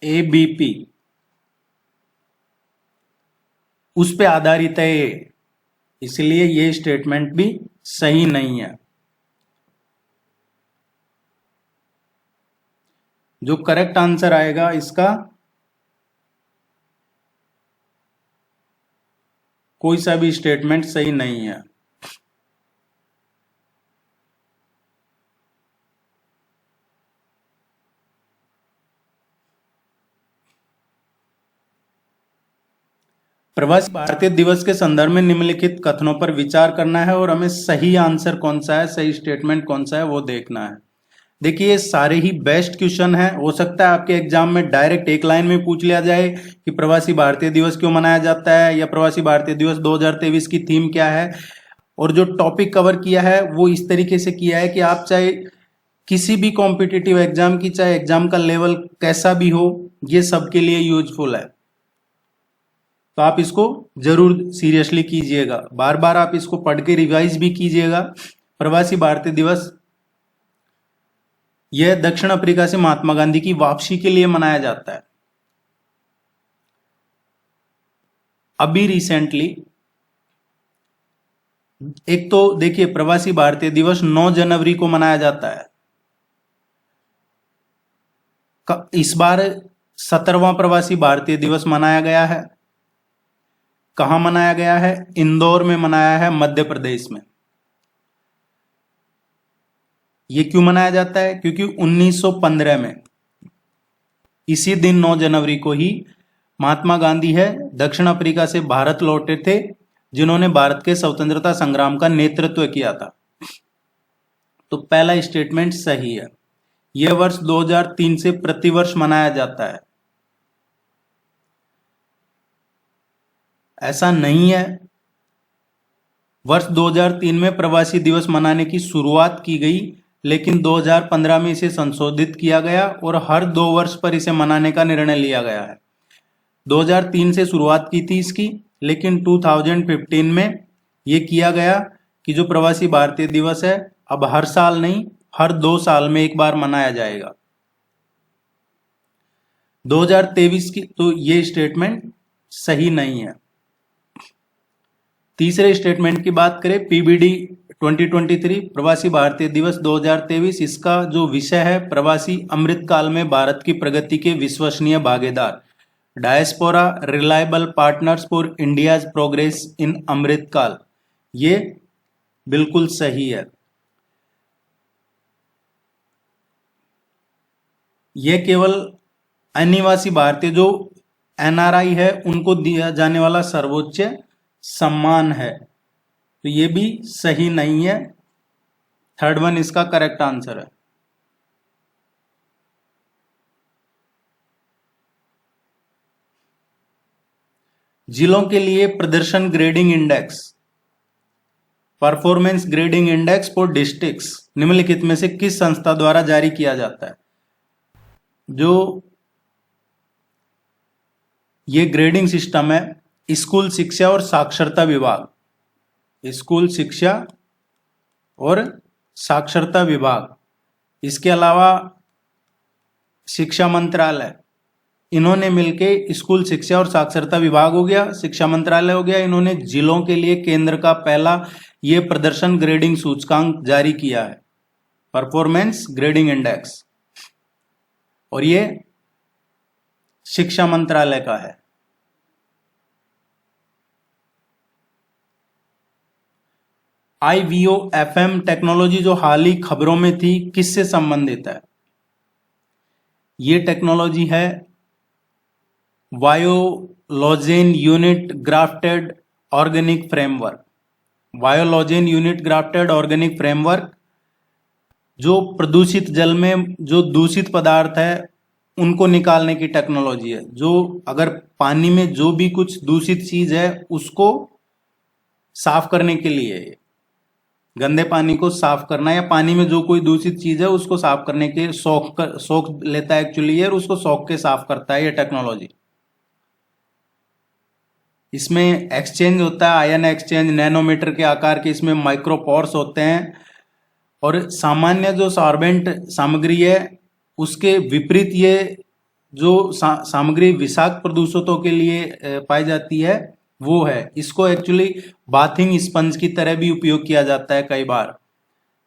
एबीपी, उस पे आधारित है ये, इसलिए ये स्टेटमेंट भी सही नहीं है। जो करेक्ट आंसर आएगा इसका, कोई सा भी स्टेटमेंट सही नहीं है। प्रवासी भारतीय दिवस के संदर्भ में निम्नलिखित कथनों पर विचार करना है और हमें सही आंसर कौन सा है, सही स्टेटमेंट कौन सा है वो देखना है। देखिए ये सारे ही बेस्ट क्वेश्चन है। हो सकता है आपके एग्जाम में डायरेक्ट एक लाइन में पूछ लिया जाए कि प्रवासी भारतीय दिवस क्यों मनाया जाता है, या प्रवासी भारतीय दिवस 2023 की थीम क्या है। और जो टॉपिक कवर किया है वो इस तरीके से किया है कि आप चाहे किसी भी कॉम्पिटिटिव एग्जाम की, चाहे एग्जाम का लेवल कैसा भी हो, ये सबके लिए यूजफुल है। तो आप इसको जरूर सीरियसली कीजिएगा, बार बार आप इसको पढ़ के रिवाइज भी कीजिएगा। प्रवासी भारतीय दिवस यह दक्षिण अफ्रीका से महात्मा गांधी की वापसी के लिए मनाया जाता है। अभी रिसेंटली एक तो देखिए प्रवासी भारतीय दिवस 9 जनवरी को मनाया जाता है। इस बार 17वां प्रवासी भारतीय दिवस मनाया गया है। कहां मनाया गया है? इंदौर में मनाया है, मध्य प्रदेश में। ये क्यों मनाया जाता है? क्योंकि 1915 में इसी दिन 9 जनवरी को ही महात्मा गांधी है दक्षिण अफ्रीका से भारत लौटे थे, जिन्होंने भारत के स्वतंत्रता संग्राम का नेतृत्व किया था। तो पहला स्टेटमेंट सही है। यह वर्ष 2003 से प्रतिवर्ष मनाया जाता है। ऐसा नहीं है। वर्ष 2003 में प्रवासी दिवस मनाने की शुरुआत की गई, लेकिन 2015 में इसे संशोधित किया गया और हर 2 वर्ष पर इसे मनाने का निर्णय लिया गया है। 2003 से शुरुआत की थी इसकी, लेकिन 2015 में यह किया गया कि जो प्रवासी भारतीय दिवस है अब हर साल नहीं, हर 2 साल में एक बार मनाया जाएगा। 2023 की तो ये स्टेटमेंट सही नहीं है। तीसरे स्टेटमेंट की बात करें, पीबीडी 2023 प्रवासी भारतीय दिवस 2023, इसका जो विषय है प्रवासी अमृतकाल में भारत की प्रगति के विश्वसनीय भागीदार, diaspora reliable partners for India's progress in Amritkaal. ये बिल्कुल सही है। यह केवल अनिवासी भारतीय जो एनआरआई है उनको दिया जाने वाला सर्वोच्च सम्मान है, तो ये भी सही नहीं है। थर्ड वन इसका करेक्ट आंसर है। जिलों के लिए प्रदर्शन grading index, performance grading index for districts निम्नलिखित में से किस संस्था द्वारा जारी किया जाता है? जो ये ग्रेडिंग सिस्टम है, स्कूल शिक्षा और साक्षरता विभाग, स्कूल शिक्षा और साक्षरता विभाग, इसके अलावा शिक्षा मंत्रालय, इन्होंने मिलके स्कूल शिक्षा और साक्षरता विभाग हो गया, शिक्षा मंत्रालय हो गया, इन्होंने जिलों के लिए केंद्र का पहला ये प्रदर्शन ग्रेडिंग सूचकांक जारी किया है, परफॉर्मेंस ग्रेडिंग इंडेक्स, और ये शिक्षा मंत्रालय का है। IVOFM टेक्नोलॉजी जो हाल ही खबरों में थी, किससे संबंधित है? ये टेक्नोलॉजी है viologen unit grafted organic framework, viologen unit grafted organic framework, जो प्रदूषित जल में जो दूषित पदार्थ है उनको निकालने की टेक्नोलॉजी है। जो अगर पानी में जो भी कुछ दूषित चीज है उसको साफ करने के लिए, गंदे पानी को साफ करना या पानी में जो कोई दूषित चीज है उसको साफ करने के सोख लेता है एक्चुअली, और उसको सोख के साफ करता है ये टेक्नोलॉजी। इसमें एक्सचेंज होता है, आयन एक्सचेंज, नैनोमीटर के आकार के इसमें माइक्रोपोर्स होते हैं, और सामान्य जो सॉर्बेंट सामग्री है उसके विपरीत ये जो सामग्री विषाक्त प्रदूषकों के लिए पाई जाती है वो है। इसको एक्चुअली बाथिंग स्पंज की तरह भी उपयोग किया जाता है कई बार।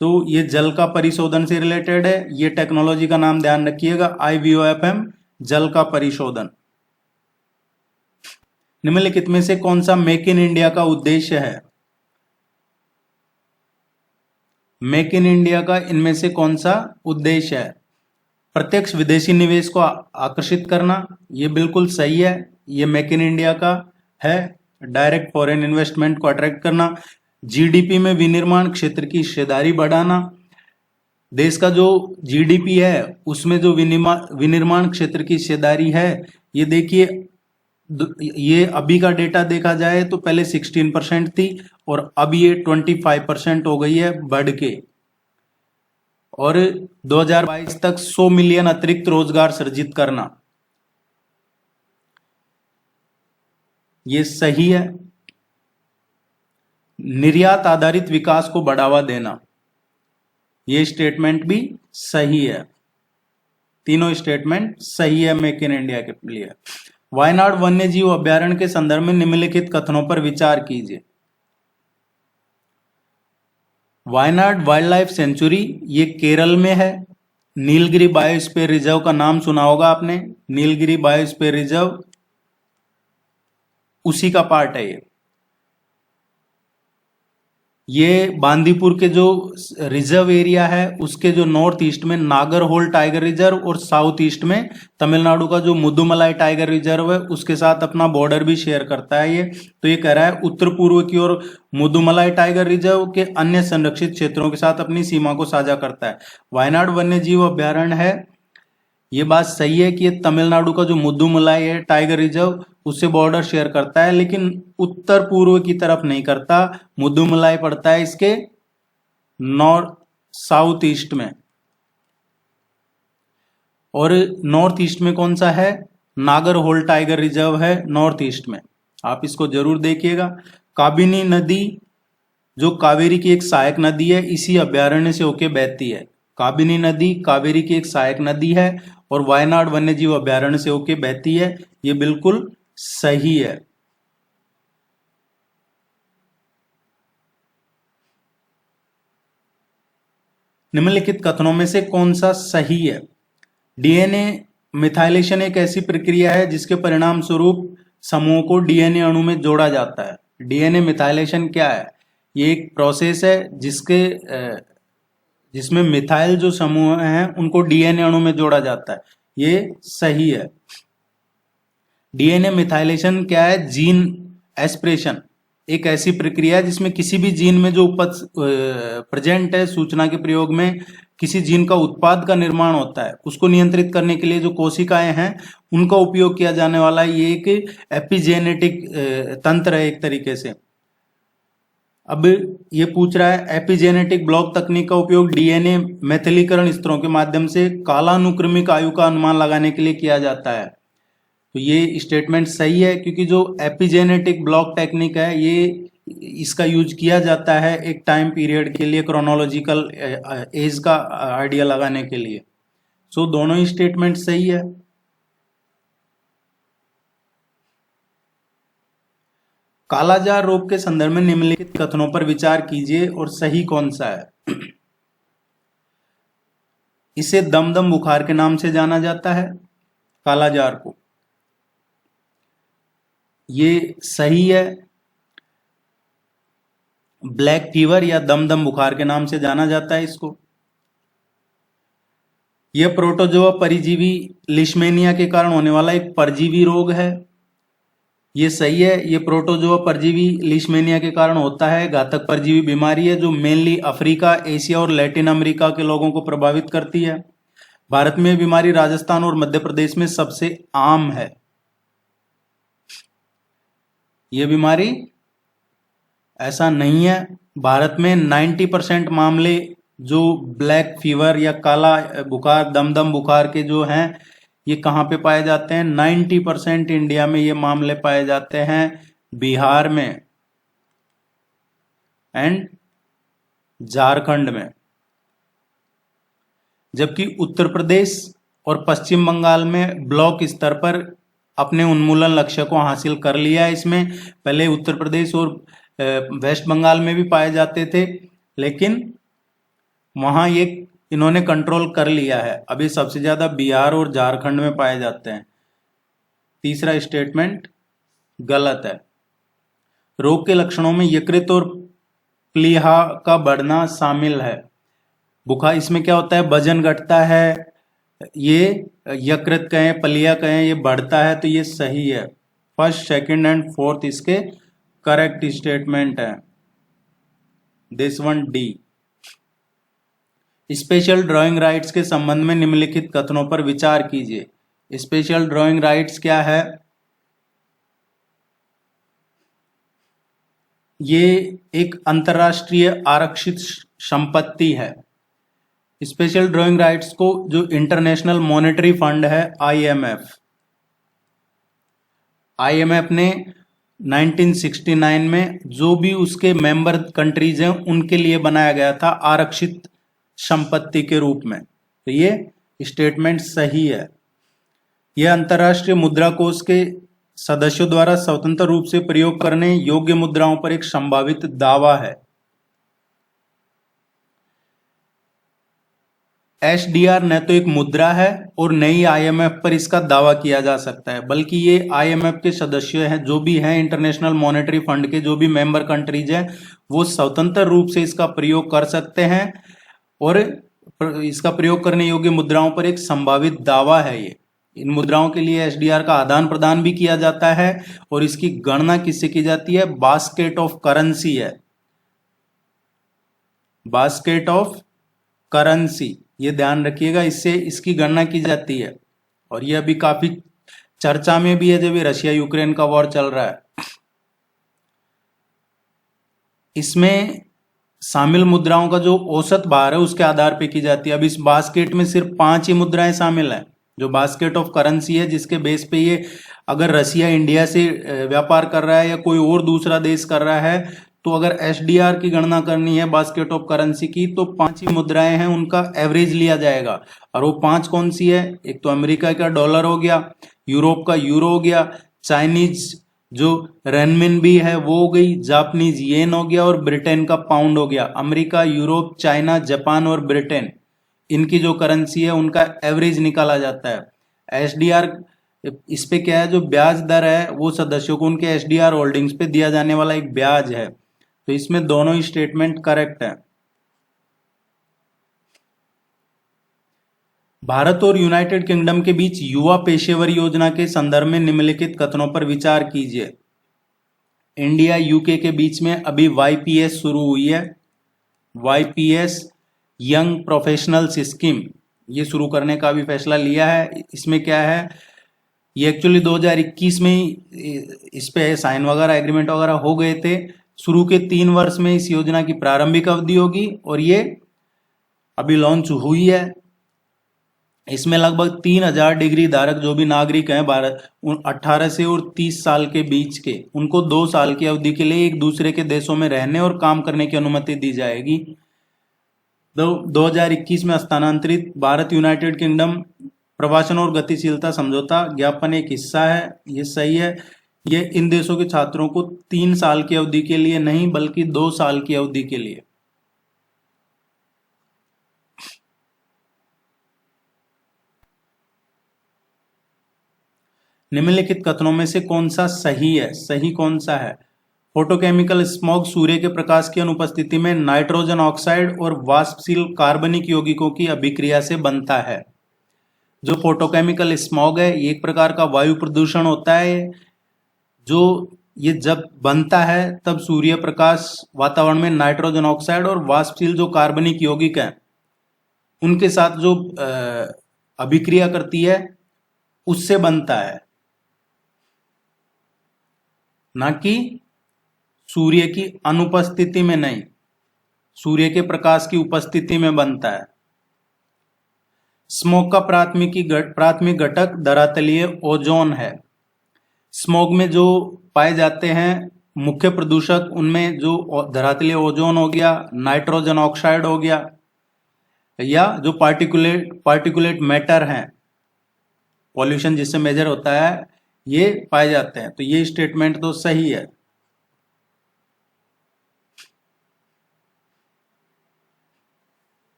तो ये जल का परिशोधन से रिलेटेड है। ये टेक्नोलॉजी का नाम ध्यान रखिएगा, IVOFM, जल का परिशोधन। निम्नलिखित में से कौन सा मेक इन इंडिया का उद्देश्य है? मेक इन इंडिया का इनमें से कौन सा उद्देश्य है? प्रत्यक्ष विदेशी निवेश को आकर्षित करना, ये बिल्कुल सही है, ये मेक इन इंडिया का है। डायरेक्ट फॉरेन इन्वेस्टमेंट को अट्रैक्ट करना, जीडीपी में विनिर्माण क्षेत्र की हिस्सेदारी बढ़ाना। देश का जो जीडीपी है उसमें जो विनिर्माण क्षेत्र की हिस्सेदारी है, ये देखिए, ये अभी का डेटा देखा जाए तो पहले 16% थी और अब ये 25% हो गई है बढ़ के, और 2022 तक 100 मिलियन अतिरिक्त रोजगार सृजित करना, ये सही है। निर्यात आधारित विकास को बढ़ावा देना, ये स्टेटमेंट भी सही है। तीनों स्टेटमेंट सही है मेक इन इंडिया के लिए। वायनाड वन्य जीव अभ्यारण्य के संदर्भ में निम्नलिखित कथनों पर विचार कीजिए। वायनाड वाइल्ड लाइफ सेंचुरी ये केरल में है। नीलगिरी बायोस्फीयर रिजर्व का नाम सुना होगा आपने, नीलगिरी बायोस्फीयर रिजर्व उसी का पार्ट है ये बांदीपुर के जो रिजर्व एरिया है उसके जो नॉर्थ ईस्ट में नागरहोल टाइगर रिजर्व और साउथ ईस्ट में तमिलनाडु का जो मुदुमलाई टाइगर रिजर्व है उसके साथ अपना बॉर्डर भी शेयर करता है ये। तो ये कह रहा है उत्तर पूर्व की ओर मुदुमलाई टाइगर रिजर्व के अन्य संरक्षित क्षेत्रों के साथ अपनी सीमा को साझा करता है। वायनाड वन्य जीव अभ्यारण्य है, ये बात सही है कि ये तमिलनाडु का जो मुदुमलाई है टाइगर रिजर्व उससे बॉर्डर शेयर करता है, लेकिन उत्तर पूर्व की तरफ नहीं करता। मुदुमलाई पड़ता है इसके नॉर्थ साउथ ईस्ट में, और नॉर्थ ईस्ट में कौन सा है? नागरहोल टाइगर रिजर्व है नॉर्थ ईस्ट में, आप इसको जरूर देखिएगा। काबिनी नदी जो कावेरी की एक सहायक नदी है इसी अभ्यारण्य से होके बहती है। काबिनी नदी कावेरी की एक सहायक नदी है और वायनाड वन्य जीव अभ्यारण्य से होके बहती है, ये बिल्कुल सही है। निम्नलिखित कथनों में से कौन सा सही है? डीएनए मिथाइलेशन एक ऐसी प्रक्रिया है जिसके परिणाम स्वरूप समूहों को डीएनए अणु में जोड़ा जाता है। डीएनए मिथाइलेशन क्या है? ये एक प्रोसेस है जिसमें मिथाइल जो समूह हैं उनको डीएनए अणु में जोड़ा जाता है, ये सही है। डीएनए मिथाइलेशन क्या है? जीन एस्पिरेशन एक ऐसी प्रक्रिया है जिसमें किसी भी जीन में जो प्रेजेंट है सूचना के प्रयोग में किसी जीन का उत्पाद का निर्माण होता है, उसको नियंत्रित करने के लिए जो कोशिकाएं हैं उनका उपयोग किया जाने वाला ये एक एपिजेनेटिक तंत्र है एक तरीके से। अब ये पूछ रहा है एपिजेनेटिक ब्लॉक तकनीक का उपयोग डीएनए मैथिलीकरण स्तरों के माध्यम से कालानुक्रमिक आयु का अनुमान लगाने के लिए किया जाता है। तो ये स्टेटमेंट सही है, क्योंकि जो एपिजेनेटिक ब्लॉक टेक्निक है ये इसका यूज किया जाता है एक टाइम पीरियड के लिए, क्रोनोलॉजिकल एज का आइडिया लगाने के लिए। सो दोनों ही स्टेटमेंट सही है। कालाजार रोग के संदर्भ में निम्नलिखित कथनों पर विचार कीजिए और सही कौन सा है। इसे दमदम बुखार के नाम से जाना जाता है कालाजार को, ये सही है। ब्लैक फीवर या दमदम बुखार के नाम से जाना जाता है इसको। यह प्रोटोजोआ परिजीवी लिशमेनिया के कारण होने वाला एक परजीवी रोग है। ये सही है। ये प्रोटोजोआ परजीवी लीशमेनिया के कारण होता है। घातक परजीवी बीमारी है जो मेनली अफ्रीका, एशिया और लैटिन अमेरिका के लोगों को प्रभावित करती है। भारत में ये बीमारी राजस्थान और मध्य प्रदेश में सबसे आम है। ये बीमारी ऐसा नहीं है। भारत में 90% मामले जो ब्लैक फीवर या काला बुखार, दमदम बुखार के जो हैं, ये कहाँ पे पाए जाते हैं? 90% इंडिया में ये मामले पाए जाते हैं बिहार में एंड झारखंड में। जबकि उत्तर प्रदेश और पश्चिम बंगाल में ब्लॉक स्तर पर अपने उन्मूलन लक्ष्य को हासिल कर लिया है। इसमें पहले उत्तर प्रदेश और वेस्ट बंगाल में भी पाए जाते थे, लेकिन वहां ये इन्होंने कंट्रोल कर लिया है। अभी सबसे ज्यादा बिहार और झारखंड में पाए जाते हैं। तीसरा स्टेटमेंट गलत है। रोग के लक्षणों में यकृत और प्लीहा का बढ़ना शामिल है। बुखार, इसमें क्या होता है? वजन घटता है। ये यकृत कहें, प्लीहा कहें, ये बढ़ता है, तो ये सही है। फर्स्ट, सेकंड एंड फोर्थ इसके करेक्ट स्टेटमेंट है। This one D. Special drawing rights के संबंध में निम्नलिखित कथनों पर विचार कीजिए। स्पेशल ड्राइंग राइट्स क्या है? ये एक अंतरराष्ट्रीय आरक्षित संपत्ति है। स्पेशल ड्राइंग राइट्स को जो इंटरनेशनल मॉनेटरी फंड है आईएमएफ ने 1969 में जो भी उसके मेंबर कंट्रीज हैं उनके लिए बनाया गया था आरक्षित संपत्ति के रूप में। तो ये स्टेटमेंट सही है। यह अंतर्राष्ट्रीय मुद्रा कोष के सदस्यों द्वारा स्वतंत्र रूप से प्रयोग करने योग्य मुद्राओं पर एक संभावित दावा है। एसडीआर न तो एक मुद्रा है और न ही आईएमएफ पर इसका दावा किया जा सकता है, बल्कि ये आईएमएफ के सदस्य हैं, जो भी हैं इंटरनेशनल मॉनेटरी फंड के जो भी मेंबर कंट्रीज हैं, वो स्वतंत्र रूप से इसका प्रयोग कर सकते हैं और इसका प्रयोग करने योग्य मुद्राओं पर एक संभावित दावा है। ये इन मुद्राओं के लिए एसडीआर का आदान प्रदान भी किया जाता है और इसकी गणना किससे की जाती है? बास्केट ऑफ करेंसी है। बास्केट ऑफ करेंसी, ये ध्यान रखिएगा, इससे इसकी गणना की जाती है। और ये अभी काफी चर्चा में भी है जब ये रशिया यूक्रेन का वॉर चल रहा है। इसमें शामिल मुद्राओं का जो औसत भार है उसके आधार पे की जाती है। अब इस बास्केट में सिर्फ 5 ही मुद्राएं शामिल हैं, जो बास्केट ऑफ करेंसी है, जिसके बेस पे ये अगर रशिया इंडिया से व्यापार कर रहा है या कोई और दूसरा देश कर रहा है, तो अगर एसडीआर की गणना करनी है बास्केट ऑफ करेंसी की, तो 5 ही मुद्राएं हैं, उनका एवरेज लिया जाएगा। और वो 5 कौन सी है? एक तो अमेरिका का डॉलर हो गया, यूरोप का यूरो हो गया, चाइनीज जो रेनमिन भी है वो हो गई, जापानीज येन हो गया और ब्रिटेन का पाउंड हो गया। अमेरिका, यूरोप, चाइना, जापान और ब्रिटेन, इनकी जो करेंसी है उनका एवरेज निकाला जाता है। एसडीआर इस पे क्या है? जो ब्याज दर है वो सदस्यों को उनके एसडीआर होल्डिंग्स पे दिया जाने वाला एक ब्याज है। तो इसमें दोनों ही स्टेटमेंट करेक्ट है। भारत और यूनाइटेड किंगडम के बीच युवा पेशेवर योजना के संदर्भ में निम्नलिखित कथनों पर विचार कीजिए। इंडिया यूके के बीच में अभी वाईपीएस शुरू हुई है। वाईपीएस यंग प्रोफेशनल्स स्कीम, ये शुरू करने का भी फैसला लिया है। इसमें क्या है? ये एक्चुअली 2021 में ही इस पे साइन वगैरह एग्रीमेंट वगैरह हो गए थे। शुरू के 3 वर्ष में इस योजना की प्रारंभिक अवधि होगी और ये अभी लॉन्च हुई है। इसमें लगभग 3000 डिग्री धारक जो भी नागरिक हैं भारत 18 से और 30 साल के बीच के, उनको 2 साल की अवधि के लिए एक दूसरे के देशों में रहने और काम करने की अनुमति दी जाएगी। 2021 में हस्तांतरित भारत यूनाइटेड किंगडम प्रवासन और गतिशीलता समझौता ज्ञापन एक हिस्सा है। ये सही है। ये इन देशों के छात्रों को 3 साल की अवधि के लिए नहीं बल्कि 2 साल की अवधि के लिए। निम्नलिखित कथनों में से कौन सा सही है? सही कौन सा है? फोटोकेमिकल स्मॉग सूर्य के प्रकाश की अनुपस्थिति में नाइट्रोजन ऑक्साइड और वाष्पशील कार्बनिक यौगिकों की अभिक्रिया से बनता है। जो फोटोकेमिकल स्मॉग है ये एक प्रकार का वायु प्रदूषण होता है। जो ये जब बनता है तब सूर्य प्रकाश वातावरण में नाइट्रोजन ऑक्साइड और वाष्पशील जो कार्बनिक यौगिक हैं उनके साथ जो अभिक्रिया करती है उससे बनता है, ना कि सूर्य की अनुपस्थिति में नहीं, सूर्य के प्रकाश की उपस्थिति में बनता है। स्मोग का प्राथमिक घटक धरातलीय ओजोन है। स्मोग में जो पाए जाते हैं मुख्य प्रदूषक, उनमें जो धरातलीय ओजोन हो गया, नाइट्रोजन ऑक्साइड हो गया, या जो पार्टिकुलेट मैटर हैं, पॉल्यूशन जिससे मेजर होता है, ये पाए जाते हैं। तो ये स्टेटमेंट तो सही है।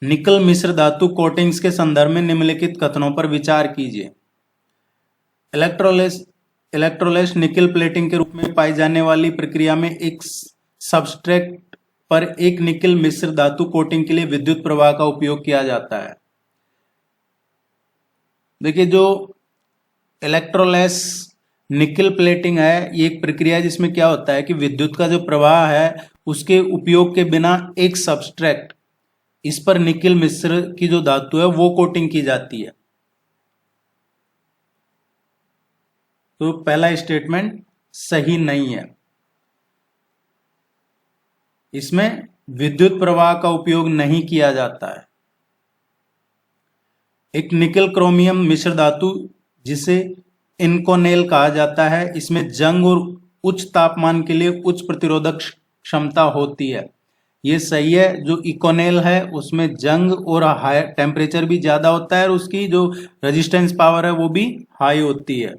निकल मिश्र धातु कोटिंग्स के संदर्भ में निम्नलिखित कथनों पर विचार कीजिए। इलेक्ट्रोलेस निकल प्लेटिंग के रूप में पाई जाने वाली प्रक्रिया में एक सबस्ट्रेट पर एक निकल मिश्र धातु कोटिंग के लिए विद्युत प्रवाह का उपयोग किया जाता है। देखिए, जो इलेक्ट्रोलेस निकल प्लेटिंग है, ये एक प्रक्रिया है जिसमें क्या होता है कि विद्युत का जो प्रवाह है उसके उपयोग के बिना एक सबस्ट्रेट, इस पर निकल मिश्र की जो धातु है वो कोटिंग की जाती है। तो पहला स्टेटमेंट सही नहीं है, इसमें विद्युत प्रवाह का उपयोग नहीं किया जाता है। एक निकल क्रोमियम मिश्र धातु जिसे इनकोनेल कहा जाता है, इसमें जंग और उच्च तापमान के लिए उच्च प्रतिरोधक क्षमता होती है। ये सही है। जो इकोनेल है उसमें जंग और हाई टेम्परेचर भी ज्यादा होता है और उसकी जो रेजिस्टेंस पावर है वो भी हाई होती है।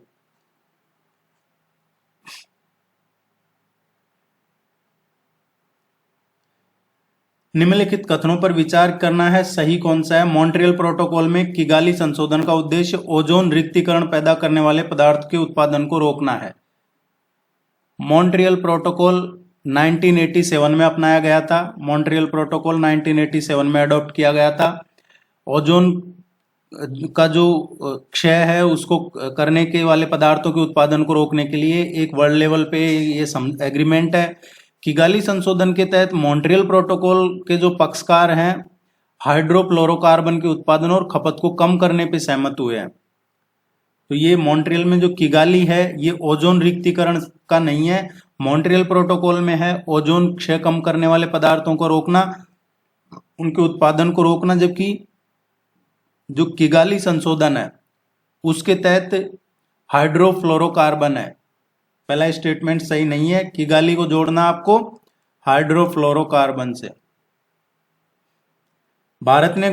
निम्नलिखित कथनों पर विचार करना है, सही कौन सा है। मॉन्ट्रियल प्रोटोकॉल में किगाली संशोधन का उद्देश्य ओजोन रिक्तीकरण पैदा करने वाले पदार्थ के उत्पादन को रोकना है। मॉन्ट्रियल प्रोटोकॉल 1987 में अपनाया गया था। मॉन्ट्रियल प्रोटोकॉल 1987 में अडॉप्ट किया गया था। ओजोन का जो क्षय है उसको करने के वाले पदार्थों के उत्पादन को रोकने के लिए एक वर्ल्ड लेवल पे ये एग्रीमेंट है। किगाली संशोधन के तहत मॉन्ट्रियल प्रोटोकॉल के जो पक्षकार हैं हाइड्रोफ्लोरोकार्बन के उत्पादन और खपत को कम करने पे सहमत हुए हैं। तो ये मॉन्ट्रियल में जो किगाली है ये ओजोन रिक्तीकरण का नहीं है, मॉन्ट्रियल प्रोटोकॉल में है ओजोन क्षय कम करने वाले पदार्थों को रोकना, उनके उत्पादन को रोकना। जबकि जो किगाली संशोधन है उसके तहत हाइड्रोफ्लोरोकार्बन है। पहला स्टेटमेंट सही नहीं है, किगाली को जोड़ना आपको हाइड्रोफ्लोरोकार्बन से। भारत ने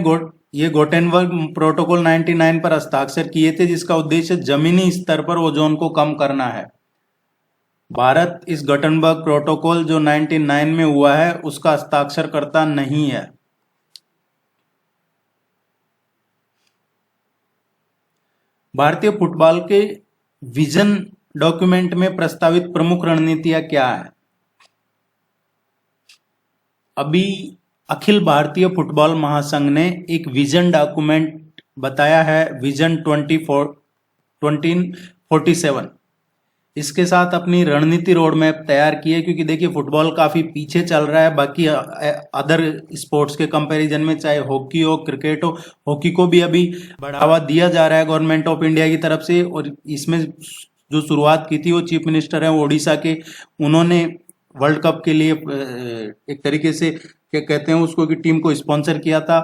ये गोटेनबर्ग प्रोटोकॉल 99 पर हस्ताक्षर किए थे जिसका उद्देश्य जमीनी स्तर पर ओजोन को कम करना है। भारत इस गोटेनबर्ग प्रोटोकॉल जो 99 में हुआ है उसका हस्ताक्षरकर्ता नहीं है। भारतीय फुटबॉल के विजन डॉक्यूमेंट में प्रस्तावित प्रमुख रणनीतियां क्या है। अभी अखिल भारतीय फुटबॉल महासंघ ने एक विजन डॉक्यूमेंट बताया है, विजन 2047। इसके साथ अपनी रणनीति रोड मैप तैयार की है, क्योंकि देखिए फुटबॉल काफी पीछे चल रहा है बाकी अदर स्पोर्ट्स के कंपैरिजन में, चाहे हॉकी हो, क्रिकेट हो। हॉकी को भी अभी बढ़ावा दिया जा रहा है गवर्नमेंट ऑफ इंडिया की तरफ से, और इसमें जो शुरुआत की थी वो चीफ मिनिस्टर है ओडिशा के, उन्होंने वर्ल्ड कप के लिए एक तरीके से क्या कहते हैं उसको कि टीम को स्पॉन्सर किया था।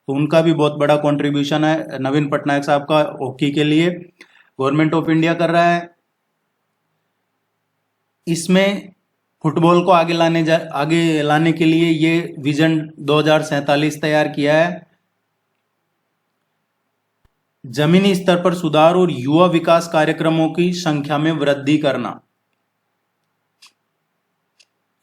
तो उनका भी बहुत बड़ा कंट्रीब्यूशन है नवीन पटनायक साहब का हॉकी के लिए, गवर्नमेंट ऑफ इंडिया कर रहा है। इसमें फुटबॉल को आगे लाने के लिए ये विजन 2047 तैयार किया है। जमीनी स्तर पर सुधार और युवा विकास कार्यक्रमों की संख्या में वृद्धि करना,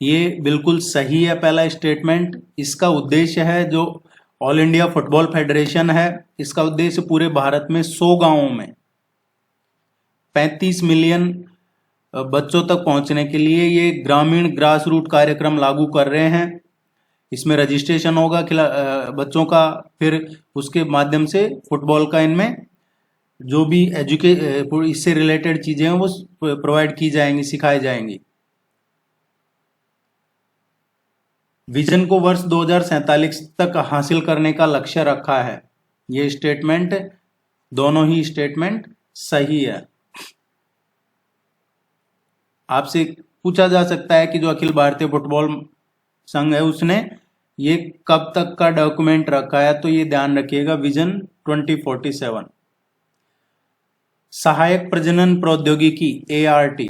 ये बिल्कुल सही है पहला स्टेटमेंट। इसका उद्देश्य है जो ऑल इंडिया फुटबॉल फेडरेशन है, इसका उद्देश्य पूरे भारत में 100 गांवों में 35 मिलियन बच्चों तक पहुंचने के लिए ये ग्रामीण ग्रास रूट कार्यक्रम लागू कर रहे हैं। इसमें रजिस्ट्रेशन होगा बच्चों का, फिर उसके माध्यम से फुटबॉल का इनमें जो भी इससे रिलेटेड चीजें हैं वो प्रोवाइड की जाएंगी, सिखाई जाएंगी। विजन को वर्ष 2047 तक हासिल करने का लक्ष्य रखा है। ये स्टेटमेंट, दोनों ही स्टेटमेंट सही है। आपसे पूछा जा सकता है कि जो अखिल भारतीय फुटबॉल संघ है उसने ये कब तक का डॉक्यूमेंट रखा है, तो ये ध्यान रखिएगा, विजन 2047। सहायक प्रजनन प्रौद्योगिकी ART,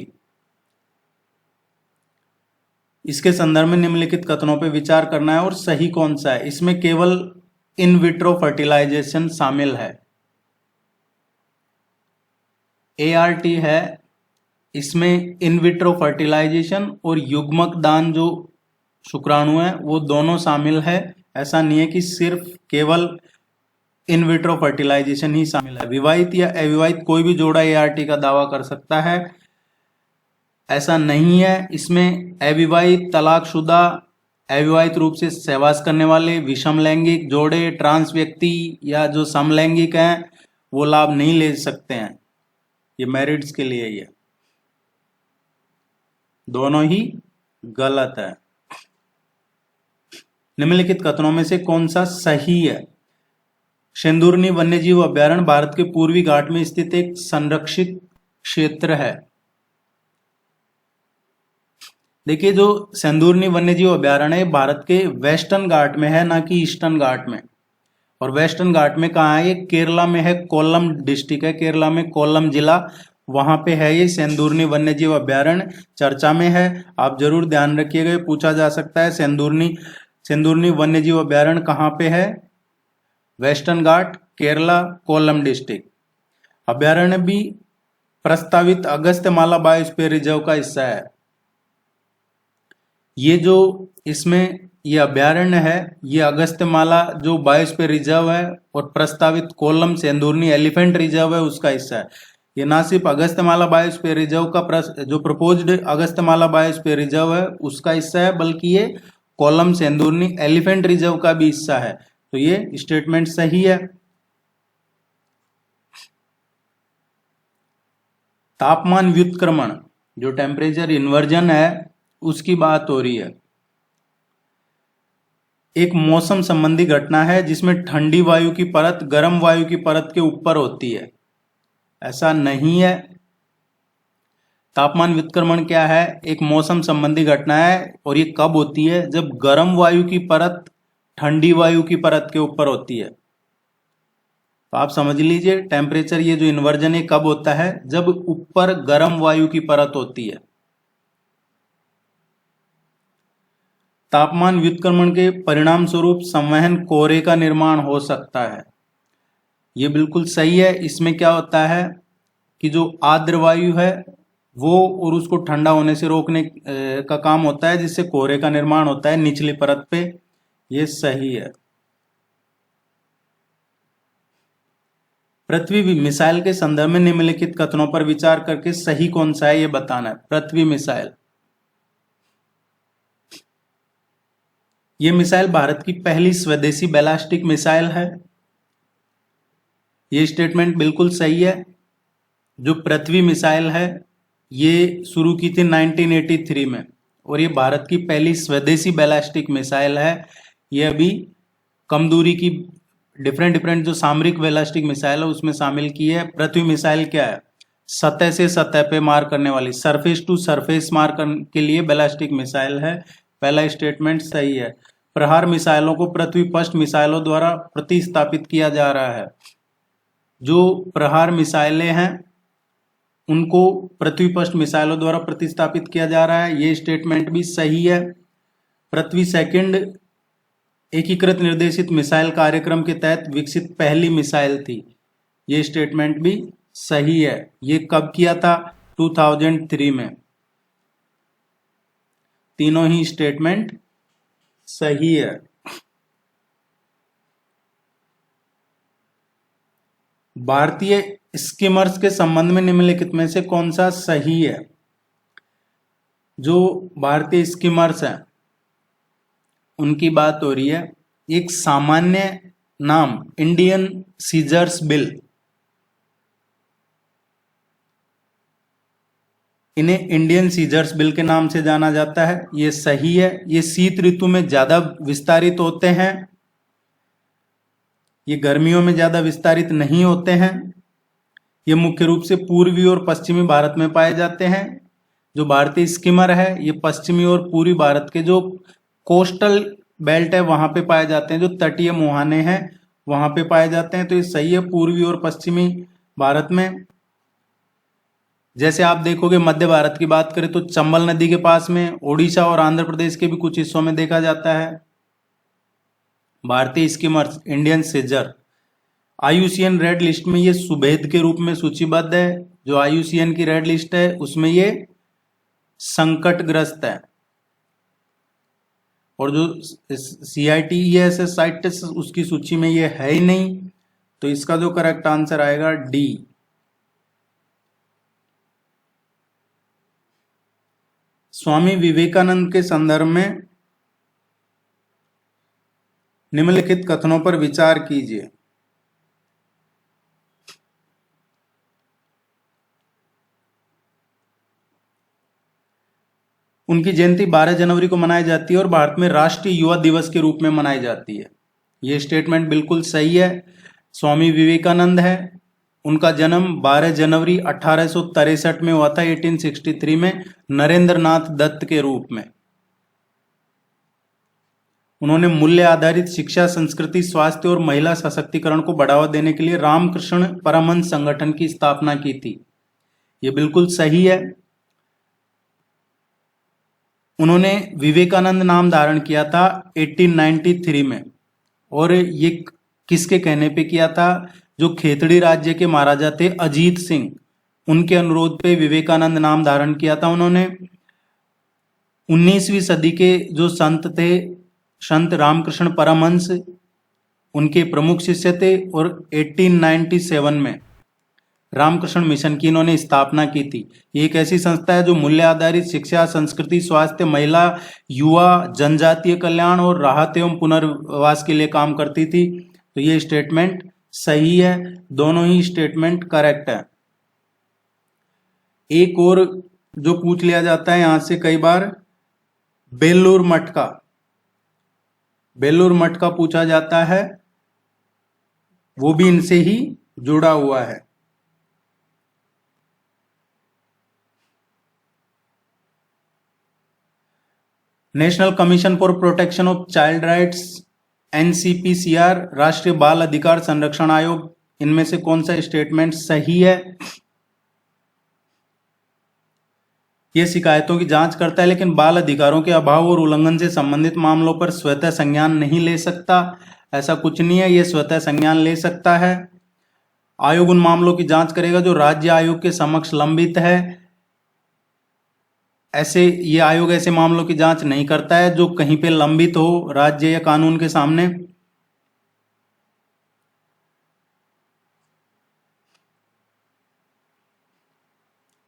इसके संदर्भ में निम्नलिखित कथनों पर विचार करना है और सही कौन सा है। इसमें केवल इन विट्रो फर्टिलाइजेशन शामिल है। ART है, इसमें इन विट्रो फर्टिलाइजेशन और युग्मक दान जो शुक्राणु है वो दोनों शामिल है। ऐसा नहीं है कि सिर्फ केवल इन विट्रो फर्टिलाइजेशन ही शामिल है। विवाहित या अविवाहित कोई भी जोड़ा ART का दावा कर सकता है, ऐसा नहीं है। इसमें अविवाहित, तलाकशुदा, अविवाहित रूप से सहवास करने वाले, विषम लैंगिक जोड़े, ट्रांस व्यक्ति या जो समलैंगिक हैं वो लाभ नहीं ले सकते हैं। ये मैरिड्स के लिए ही है। दोनों ही गलत है। निम्नलिखित कथनों में से कौन सा सही है। सेंदूरनी वन्यजीव अभयारण्य भारत के पूर्वी घाट में स्थित एक संरक्षित क्षेत्र है। देखिए, जो सेंदूरनी वन्यजीव अभयारण्य है भारत के वेस्टर्न घाट में है, ना कि ईस्टर्न घाट में। और वेस्टर्न घाट में कहाँ है? ये केरला में है, कोल्लम डिस्ट्रिक्ट है केरला में, कोल्लम जिला, वहां पे है ये सेंदूरनी वन्यजीव अभयारण्य, चर्चा में है। आप जरूर ध्यान रखिएगा, पूछा जा सकता है सेंदूरनी वन्यजीव अभयारण्य कहाँ पे है? वेस्टर्न घाट, केरला, कोल्लम डिस्ट्रिक्ट। अभयारण्य भी प्रस्तावित अगस्त्यमाला बायोस्फीयर रिजर्व का हिस्सा है। ये जो इसमें ये अभयारण्य है, ये अगस्त्यमाला जो बायोस्फीयर रिजर्व है और प्रस्तावित कोल्लम सेंदूरनी एलिफेंट रिजर्व है उसका हिस्सा है। ये ना सिर्फ अगस्त्यमाला बायोस्फीयर रिजर्व का जो प्रपोज्ड अगस्त्यमाला बायोस्फीयर रिजर्व है उसका हिस्सा है, बल्कि ये कोल्लम सेंदूरनी एलिफेंट रिजर्व का भी हिस्सा है। तो ये स्टेटमेंट सही है। तापमान व्युत्क्रमण, जो टेम्परेचर इन्वर्जन है उसकी बात हो रही है। एक मौसम संबंधी घटना है जिसमें ठंडी वायु की परत गर्म वायु की परत के ऊपर होती है, ऐसा नहीं है। तापमान व्युत्क्रमण क्या है? एक मौसम संबंधी घटना है और ये कब होती है? जब गर्म वायु की परत ठंडी वायु की परत के ऊपर होती है। तो आप समझ लीजिए, टेम्परेचर ये जो इन्वर्जन है कब होता है? जब ऊपर गर्म वायु की परत होती है। तापमान व्युत्क्रमण के परिणाम स्वरूप संवहन कोहरे का निर्माण हो सकता है। ये बिल्कुल सही है। इसमें क्या होता है कि जो आर्द्र वायु है वो और उसको ठंडा होने से रोकने का काम होता है, जिससे कोहरे का निर्माण होता है निचली परत पे। ये सही है। पृथ्वी मिसाइल के संदर्भ में निम्नलिखित कथनों पर विचार करके सही कौन सा है ये बताना है। पृथ्वी मिसाइल, ये मिसाइल भारत की पहली स्वदेशी बैलिस्टिक मिसाइल है। ये स्टेटमेंट बिल्कुल सही है। जो पृथ्वी मिसाइल है ये शुरू की थी 1983 में और ये भारत की पहली स्वदेशी बैलिस्टिक मिसाइल है। ये अभी कम दूरी की डिफरेंट जो सामरिक बैलिस्टिक मिसाइल है उसमें शामिल की है। पृथ्वी मिसाइल क्या है? सतह से सतह पे मार करने वाली, सरफेस टू सरफेस मार करने के लिए बैलिस्टिक मिसाइल है। पहला स्टेटमेंट सही है। प्रहार मिसाइलों को पृथ्वी पृष्ठ मिसाइलों द्वारा प्रतिस्थापित किया जा रहा है। जो प्रहार मिसाइलें हैं उनको पृथ्वी पृष्ठ मिसाइलों द्वारा प्रतिस्थापित किया जा रहा है। ये स्टेटमेंट भी सही है। पृथ्वी सेकंड एकीकृत निर्देशित मिसाइल कार्यक्रम के तहत विकसित पहली मिसाइल थी। ये स्टेटमेंट भी सही है। ये कब किया था? 2003 में। तीनों ही स्टेटमेंट सही है। भारतीय स्कीमर्स के संबंध में निम्नलिखित में से कौन सा सही है? जो भारतीय स्कीमर्स हैं उनकी बात हो रही है। एक सामान्य नाम इंडियन सीजर्स बिल, इन्हें इंडियन सीजर्स बिल के नाम से जाना जाता है, ये सही है। ये शीत ऋतु में ज्यादा विस्तारित होते हैं, ये गर्मियों में ज्यादा विस्तारित नहीं होते हैं। ये मुख्य रूप से पूर्वी और पश्चिमी भारत में पाए जाते हैं। जो भारतीय स्किमर है ये पश्चिमी और पूर्वी भारत के जो कोस्टल बेल्ट है वहां पे पाए जाते हैं, जो तटीय मुहाने हैं वहां पे पाए जाते हैं। तो ये सही है, पूर्वी और पश्चिमी भारत में। जैसे आप देखोगे मध्य भारत की बात करें तो चंबल नदी के पास में, ओडिशा और आंध्र प्रदेश के भी कुछ हिस्सों में देखा जाता है। भारतीय skimmers, Indian scissor, IUCN red list में ये सुभेद के रूप में सूचीबद्ध है। जो आईयूसीएन की रेड लिस्ट है उसमें ये संकटग्रस्त है। और जो CITES साइट्स उसकी सूची में ये है ही नहीं। तो इसका जो करेक्ट आंसर आएगा डी। स्वामी विवेकानंद के संदर्भ में निम्नलिखित कथनों पर विचार कीजिए। उनकी जयंती 12 जनवरी को मनाई जाती है और भारत में राष्ट्रीय युवा दिवस के रूप में मनाई जाती है। यह स्टेटमेंट बिल्कुल सही है। स्वामी विवेकानंद है, उनका जन्म 12 जनवरी 1863 में हुआ था, 1863 में, नरेंद्र नाथ दत्त के रूप में। उन्होंने मूल्य आधारित शिक्षा, संस्कृति, स्वास्थ्य और महिला सशक्तिकरण को बढ़ावा देने के लिए रामकृष्ण परमहंस संगठन की स्थापना की थी। यह बिल्कुल सही है। उन्होंने विवेकानंद नाम धारण किया था 1893 में, और ये किसके कहने पे किया था? जो खेतड़ी राज्य के महाराजा थे अजीत सिंह, उनके अनुरोध पे विवेकानंद नाम धारण किया था उन्होंने। 19वीं सदी के जो संत थे, संत रामकृष्ण परमहंस, उनके प्रमुख शिष्य थे, और 1897 में रामकृष्ण मिशन की इन्होंने स्थापना की थी। ये एक ऐसी संस्था है जो मूल्य आधारित शिक्षा, संस्कृति, स्वास्थ्य, महिला, युवा, जनजातीय कल्याण और राहत एवं पुनर्वास के लिए काम करती थी। तो ये स्टेटमेंट सही है, दोनों ही स्टेटमेंट करेक्ट है। एक और जो पूछ लिया जाता है यहां से कई बार, बेलूर मटका पूछा जाता है, वो भी इनसे ही जुड़ा हुआ है। National commission for protection of child rights, NCPCR, राष्ट्रीय बाल अधिकार संरक्षण आयोग, इनमें से कौन सा स्टेटमेंट सही है? यह शिकायतों की जांच करता है, लेकिन बाल अधिकारों के अभाव और उल्लंघन से संबंधित मामलों पर स्वतः संज्ञान नहीं ले सकता। ऐसा कुछ नहीं है, यह स्वतः संज्ञान ले सकता है। आयोग उन मामलों की जांच करेगा जो राज्य आयोग के समक्ष लंबित है। ये आयोग ऐसे मामलों की जांच नहीं करता है जो कहीं पे लंबित हो राज्य या कानून के सामने।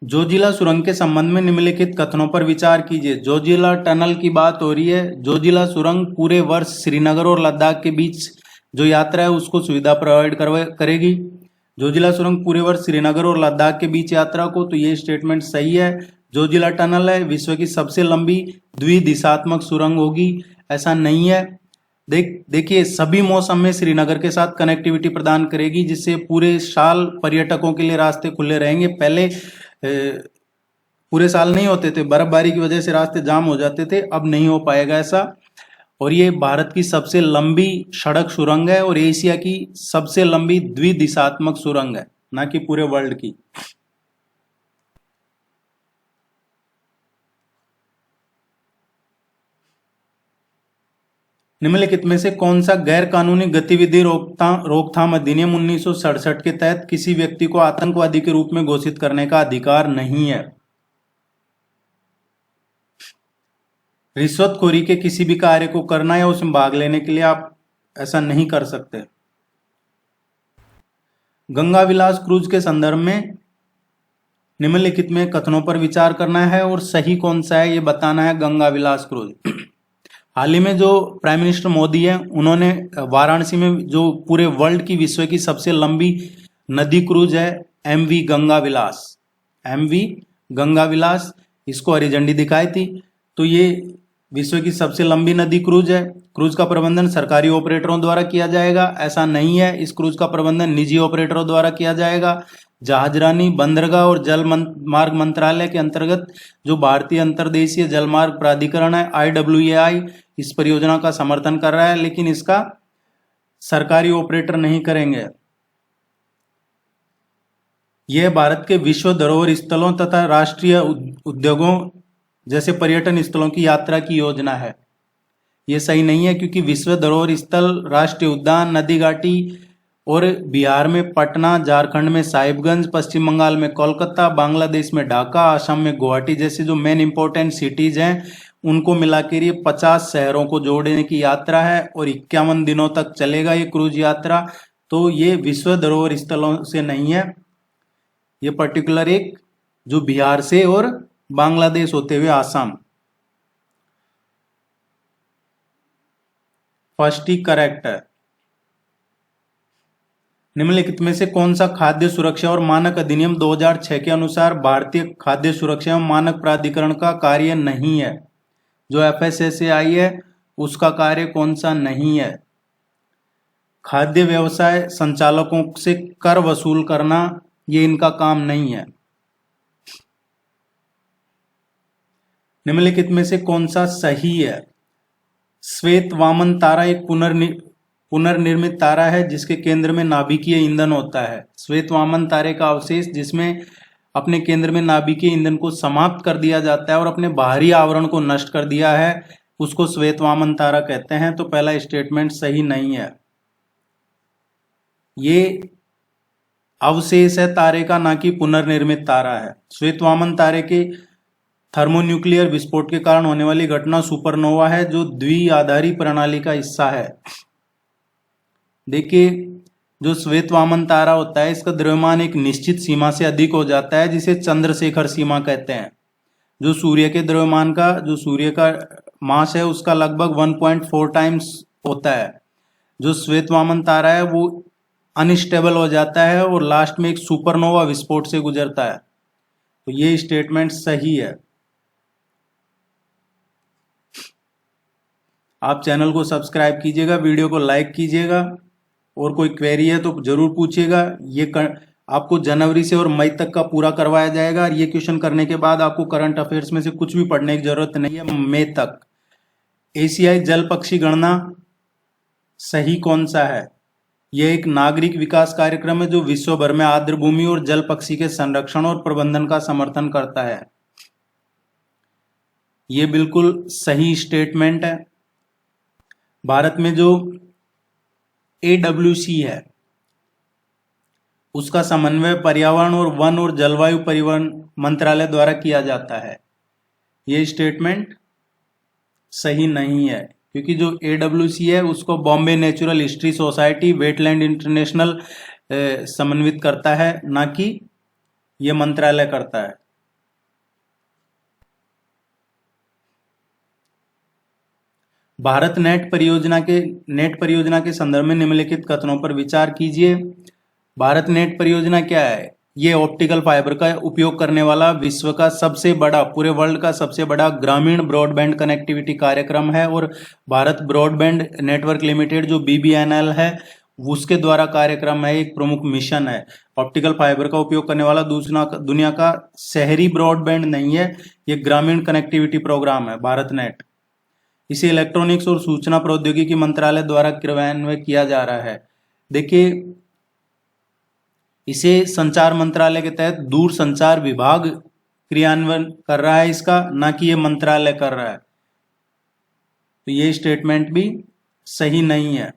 जोजिला सुरंग के संबंध में निम्नलिखित कथनों पर विचार कीजिए। जोजिला टनल की बात हो रही है। जोजिला सुरंग पूरे वर्ष श्रीनगर और लद्दाख के बीच जो यात्रा है उसको सुविधा प्रोवाइड करेगी। जोजिला सुरंग पूरे वर्ष श्रीनगर और लद्दाख के बीच यात्रा को, तो ये स्टेटमेंट सही है। जोजिला टनल है विश्व की सबसे लंबी द्विदिशात्मक सुरंग होगी, ऐसा नहीं है। देखिए सभी मौसम में श्रीनगर के साथ कनेक्टिविटी प्रदान करेगी, जिससे पूरे साल पर्यटकों के लिए रास्ते खुले रहेंगे। पहले पूरे साल नहीं होते थे, बर्फबारी की वजह से रास्ते जाम हो जाते थे, अब नहीं हो पाएगा ऐसा। और ये भारत की सबसे लंबी सड़क सुरंग है और एशिया की सबसे लंबी द्विदिशात्मक सुरंग है, ना कि पूरे वर्ल्ड की। निम्नलिखित में से कौन सा गैर कानूनी गतिविधि रोकथाम अधिनियम 1967 के तहत किसी व्यक्ति को आतंकवादी के रूप में घोषित करने का अधिकार नहीं है? रिश्वतखोरी के किसी भी कार्य को करना या उसमें भाग लेने के लिए आप ऐसा नहीं कर सकते। गंगा विलास क्रूज के संदर्भ में निम्नलिखित में कथनों पर विचार करना है और सही कौन सा है ये बताना है। गंगा विलास क्रूज, हाल ही में जो प्राइम मिनिस्टर मोदी है उन्होंने वाराणसी में जो पूरे वर्ल्ड की विश्व की सबसे लंबी नदी क्रूज है MV गंगा विलास, इसको हरी झंडी दिखाई थी। तो ये विश्व की सबसे लंबी नदी क्रूज है। क्रूज का प्रबंधन सरकारी ऑपरेटरों द्वारा किया जाएगा, ऐसा नहीं है। इस क्रूज का प्रबंधन निजी ऑपरेटरों द्वारा किया जाएगा। जहाजरानी, बंदरगाह और जल मार्ग मंत्रालय के अंतर्गत जो भारतीय अंतर्देशीय जलमार्ग प्राधिकरण है IWAI, इस परियोजना का समर्थन कर रहा है, लेकिन इसका सरकारी ऑपरेटर नहीं करेंगे। यह भारत के विश्व धरोहर स्थलों तथा राष्ट्रीय उद्योगों जैसे पर्यटन स्थलों की यात्रा की योजना है। यह सही नहीं है, क्योंकि विश्व धरोहर स्थल, राष्ट्रीय उद्यान, नदी घाटी और बिहार में पटना, झारखंड में साहिबगंज, पश्चिम बंगाल में कोलकाता, बांग्लादेश में ढाका, असम में गुवाहाटी जैसे जो मेन इंपॉर्टेंट सिटीज हैं, उनको मिलाकर ये 50 शहरों को जोड़ने की यात्रा है और 51 दिनों तक चलेगा ये क्रूज यात्रा। तो ये विश्व धरोहर स्थलों से नहीं है, ये पर्टिकुलर एक जो बिहार से और बांग्लादेश होते हुए आसाम। फर्स्ट ही करेक्ट है। निम्नलिखित में से कौन सा खाद्य सुरक्षा और मानक अधिनियम 2006 के अनुसार भारतीय खाद्य सुरक्षा एवं मानक प्राधिकरण का कार्य नहीं है? जो FSSAI है उसका कार्य कौन सा नहीं है? खाद्य व्यवसाय संचालकों से कर वसूल करना, ये इनका काम नहीं है। निम्नलिखित में से कौन सा सही है? श्वेत वामन तारा एक पुनर्निर्मित तारा है जिसके केंद्र में नाभिकीय ईंधन होता है। श्वेत वामन तारे का अवशेष जिसमें अपने केंद्र में नाभिकीय ईंधन को समाप्त कर दिया जाता है और अपने बाहरी आवरण को नष्ट कर दिया है, उसको श्वेत वामन तारा कहते हैं। तो पहला स्टेटमेंट सही नहीं है। ये अवशेष है तारे का, ना कि पुनर्निर्मित तारा है। श्वेत वामन तारे के थर्मोन्यूक्लियर विस्फोट के कारण होने वाली घटना सुपरनोवा है, जो द्विआधारी प्रणाली का हिस्सा है। देखिए, जो श्वेत वामन तारा होता है इसका द्रव्यमान एक निश्चित सीमा से अधिक हो जाता है, जिसे चंद्रशेखर सीमा कहते हैं। जो सूर्य के द्रव्यमान का, जो सूर्य का मास है उसका लगभग 1.4 टाइम्स होता है। जो श्वेत वामन तारा है वो अनस्टेबल हो जाता है और लास्ट में एक सुपरनोवा विस्फोट से गुजरता है। तो ये स्टेटमेंट सही है। आप चैनल को सब्सक्राइब कीजिएगा, वीडियो को लाइक कीजिएगा और कोई क्वेरी है तो जरूर पूछिएगा। आपको जनवरी से और मई तक का पूरा करवाया जाएगा और ये क्वेश्चन करने के बाद आपको करंट अफेयर्स में से कुछ भी पढ़ने की जरूरत नहीं है मई तक। एशियाई जल पक्षी गणना सही कौन सा है? यह एक नागरिक विकास कार्यक्रम है जो विश्व भर में आर्द्र भूमि और जल पक्षी के संरक्षण और प्रबंधन का समर्थन करता है। यह बिल्कुल सही स्टेटमेंट है। भारत में जो AWC है उसका समन्वय पर्यावरण और वन और जलवायु परिवर्तन मंत्रालय द्वारा किया जाता है। यह स्टेटमेंट सही नहीं है, क्योंकि जो AWC है उसको Bombay natural history society, wetland international समन्वित करता है, ना कि यह मंत्रालय करता है। भारत नेट परियोजना के संदर्भ में निम्नलिखित कथनों पर विचार कीजिए। भारत नेट परियोजना क्या है? ये ऑप्टिकल फाइबर का उपयोग करने वाला विश्व का सबसे बड़ा, पूरे वर्ल्ड का सबसे बड़ा ग्रामीण ब्रॉडबैंड कनेक्टिविटी कार्यक्रम है और भारत ब्रॉडबैंड नेटवर्क लिमिटेड जो BBNL है उसके द्वारा कार्यक्रम है, एक प्रमुख मिशन है। ऑप्टिकल फाइबर का उपयोग करने वाला दूसरा दुनिया का शहरी ब्रॉडबैंड नहीं है, ये ग्रामीण कनेक्टिविटी प्रोग्राम है भारत नेट। इसे इलेक्ट्रॉनिक्स और सूचना प्रौद्योगिकी मंत्रालय द्वारा क्रियान्वित किया जा रहा है। देखिए, इसे संचार मंत्रालय के तहत दूर संचार विभाग क्रियान्वयन कर रहा है इसका, ना कि ये मंत्रालय कर रहा है। तो ये स्टेटमेंट भी सही नहीं है।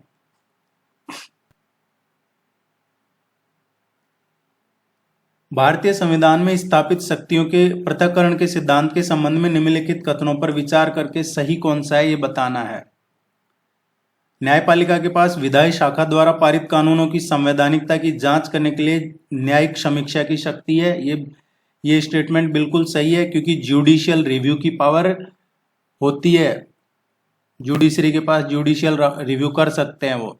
भारतीय संविधान में स्थापित शक्तियों के पृथक्करण के सिद्धांत के संबंध में निम्नलिखित कथनों पर विचार करके सही कौन सा है ये बताना है। न्यायपालिका के पास विधायी शाखा द्वारा पारित कानूनों की संवैधानिकता की जांच करने के लिए न्यायिक समीक्षा की शक्ति है। ये स्टेटमेंट बिल्कुल सही है, क्योंकि जुडिशियल रिव्यू की पावर होती है। जुडिशरी के पास जुडिशियल रिव्यू कर सकते हैं वो।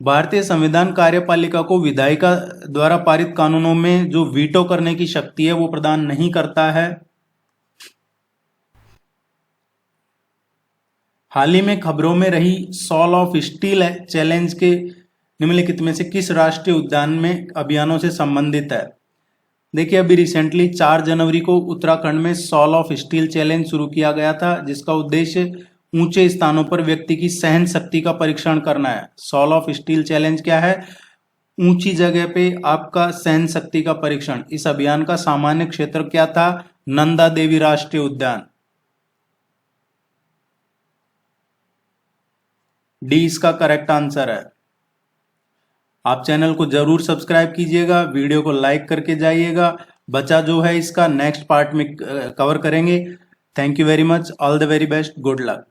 भारतीय संविधान कार्यपालिका को विधायिका द्वारा पारित कानूनों में जो वीटो करने की शक्ति है वो प्रदान नहीं करता है। हाल ही में खबरों में रही सॉल ऑफ स्टील चैलेंज के निम्नलिखित में से किस राष्ट्रीय उद्यान में अभियानों से संबंधित है? देखिए, अभी रिसेंटली 4 जनवरी को उत्तराखंड में सॉल ऑफ स्टील चैलेंज शुरू किया गया था, जिसका उद्देश्य ऊंचे स्थानों पर व्यक्ति की सहन शक्ति का परीक्षण करना है। सॉल ऑफ स्टील चैलेंज क्या है? ऊंची जगह पे आपका सहन शक्ति का परीक्षण। इस अभियान का सामान्य क्षेत्र क्या था? नंदा देवी राष्ट्रीय उद्यान। डी इसका करेक्ट आंसर है। आप चैनल को जरूर सब्सक्राइब कीजिएगा, वीडियो को लाइक करके जाइएगा। बचा जो है इसका नेक्स्ट पार्ट में कवर करेंगे। Thank you very much, all the very best, good luck.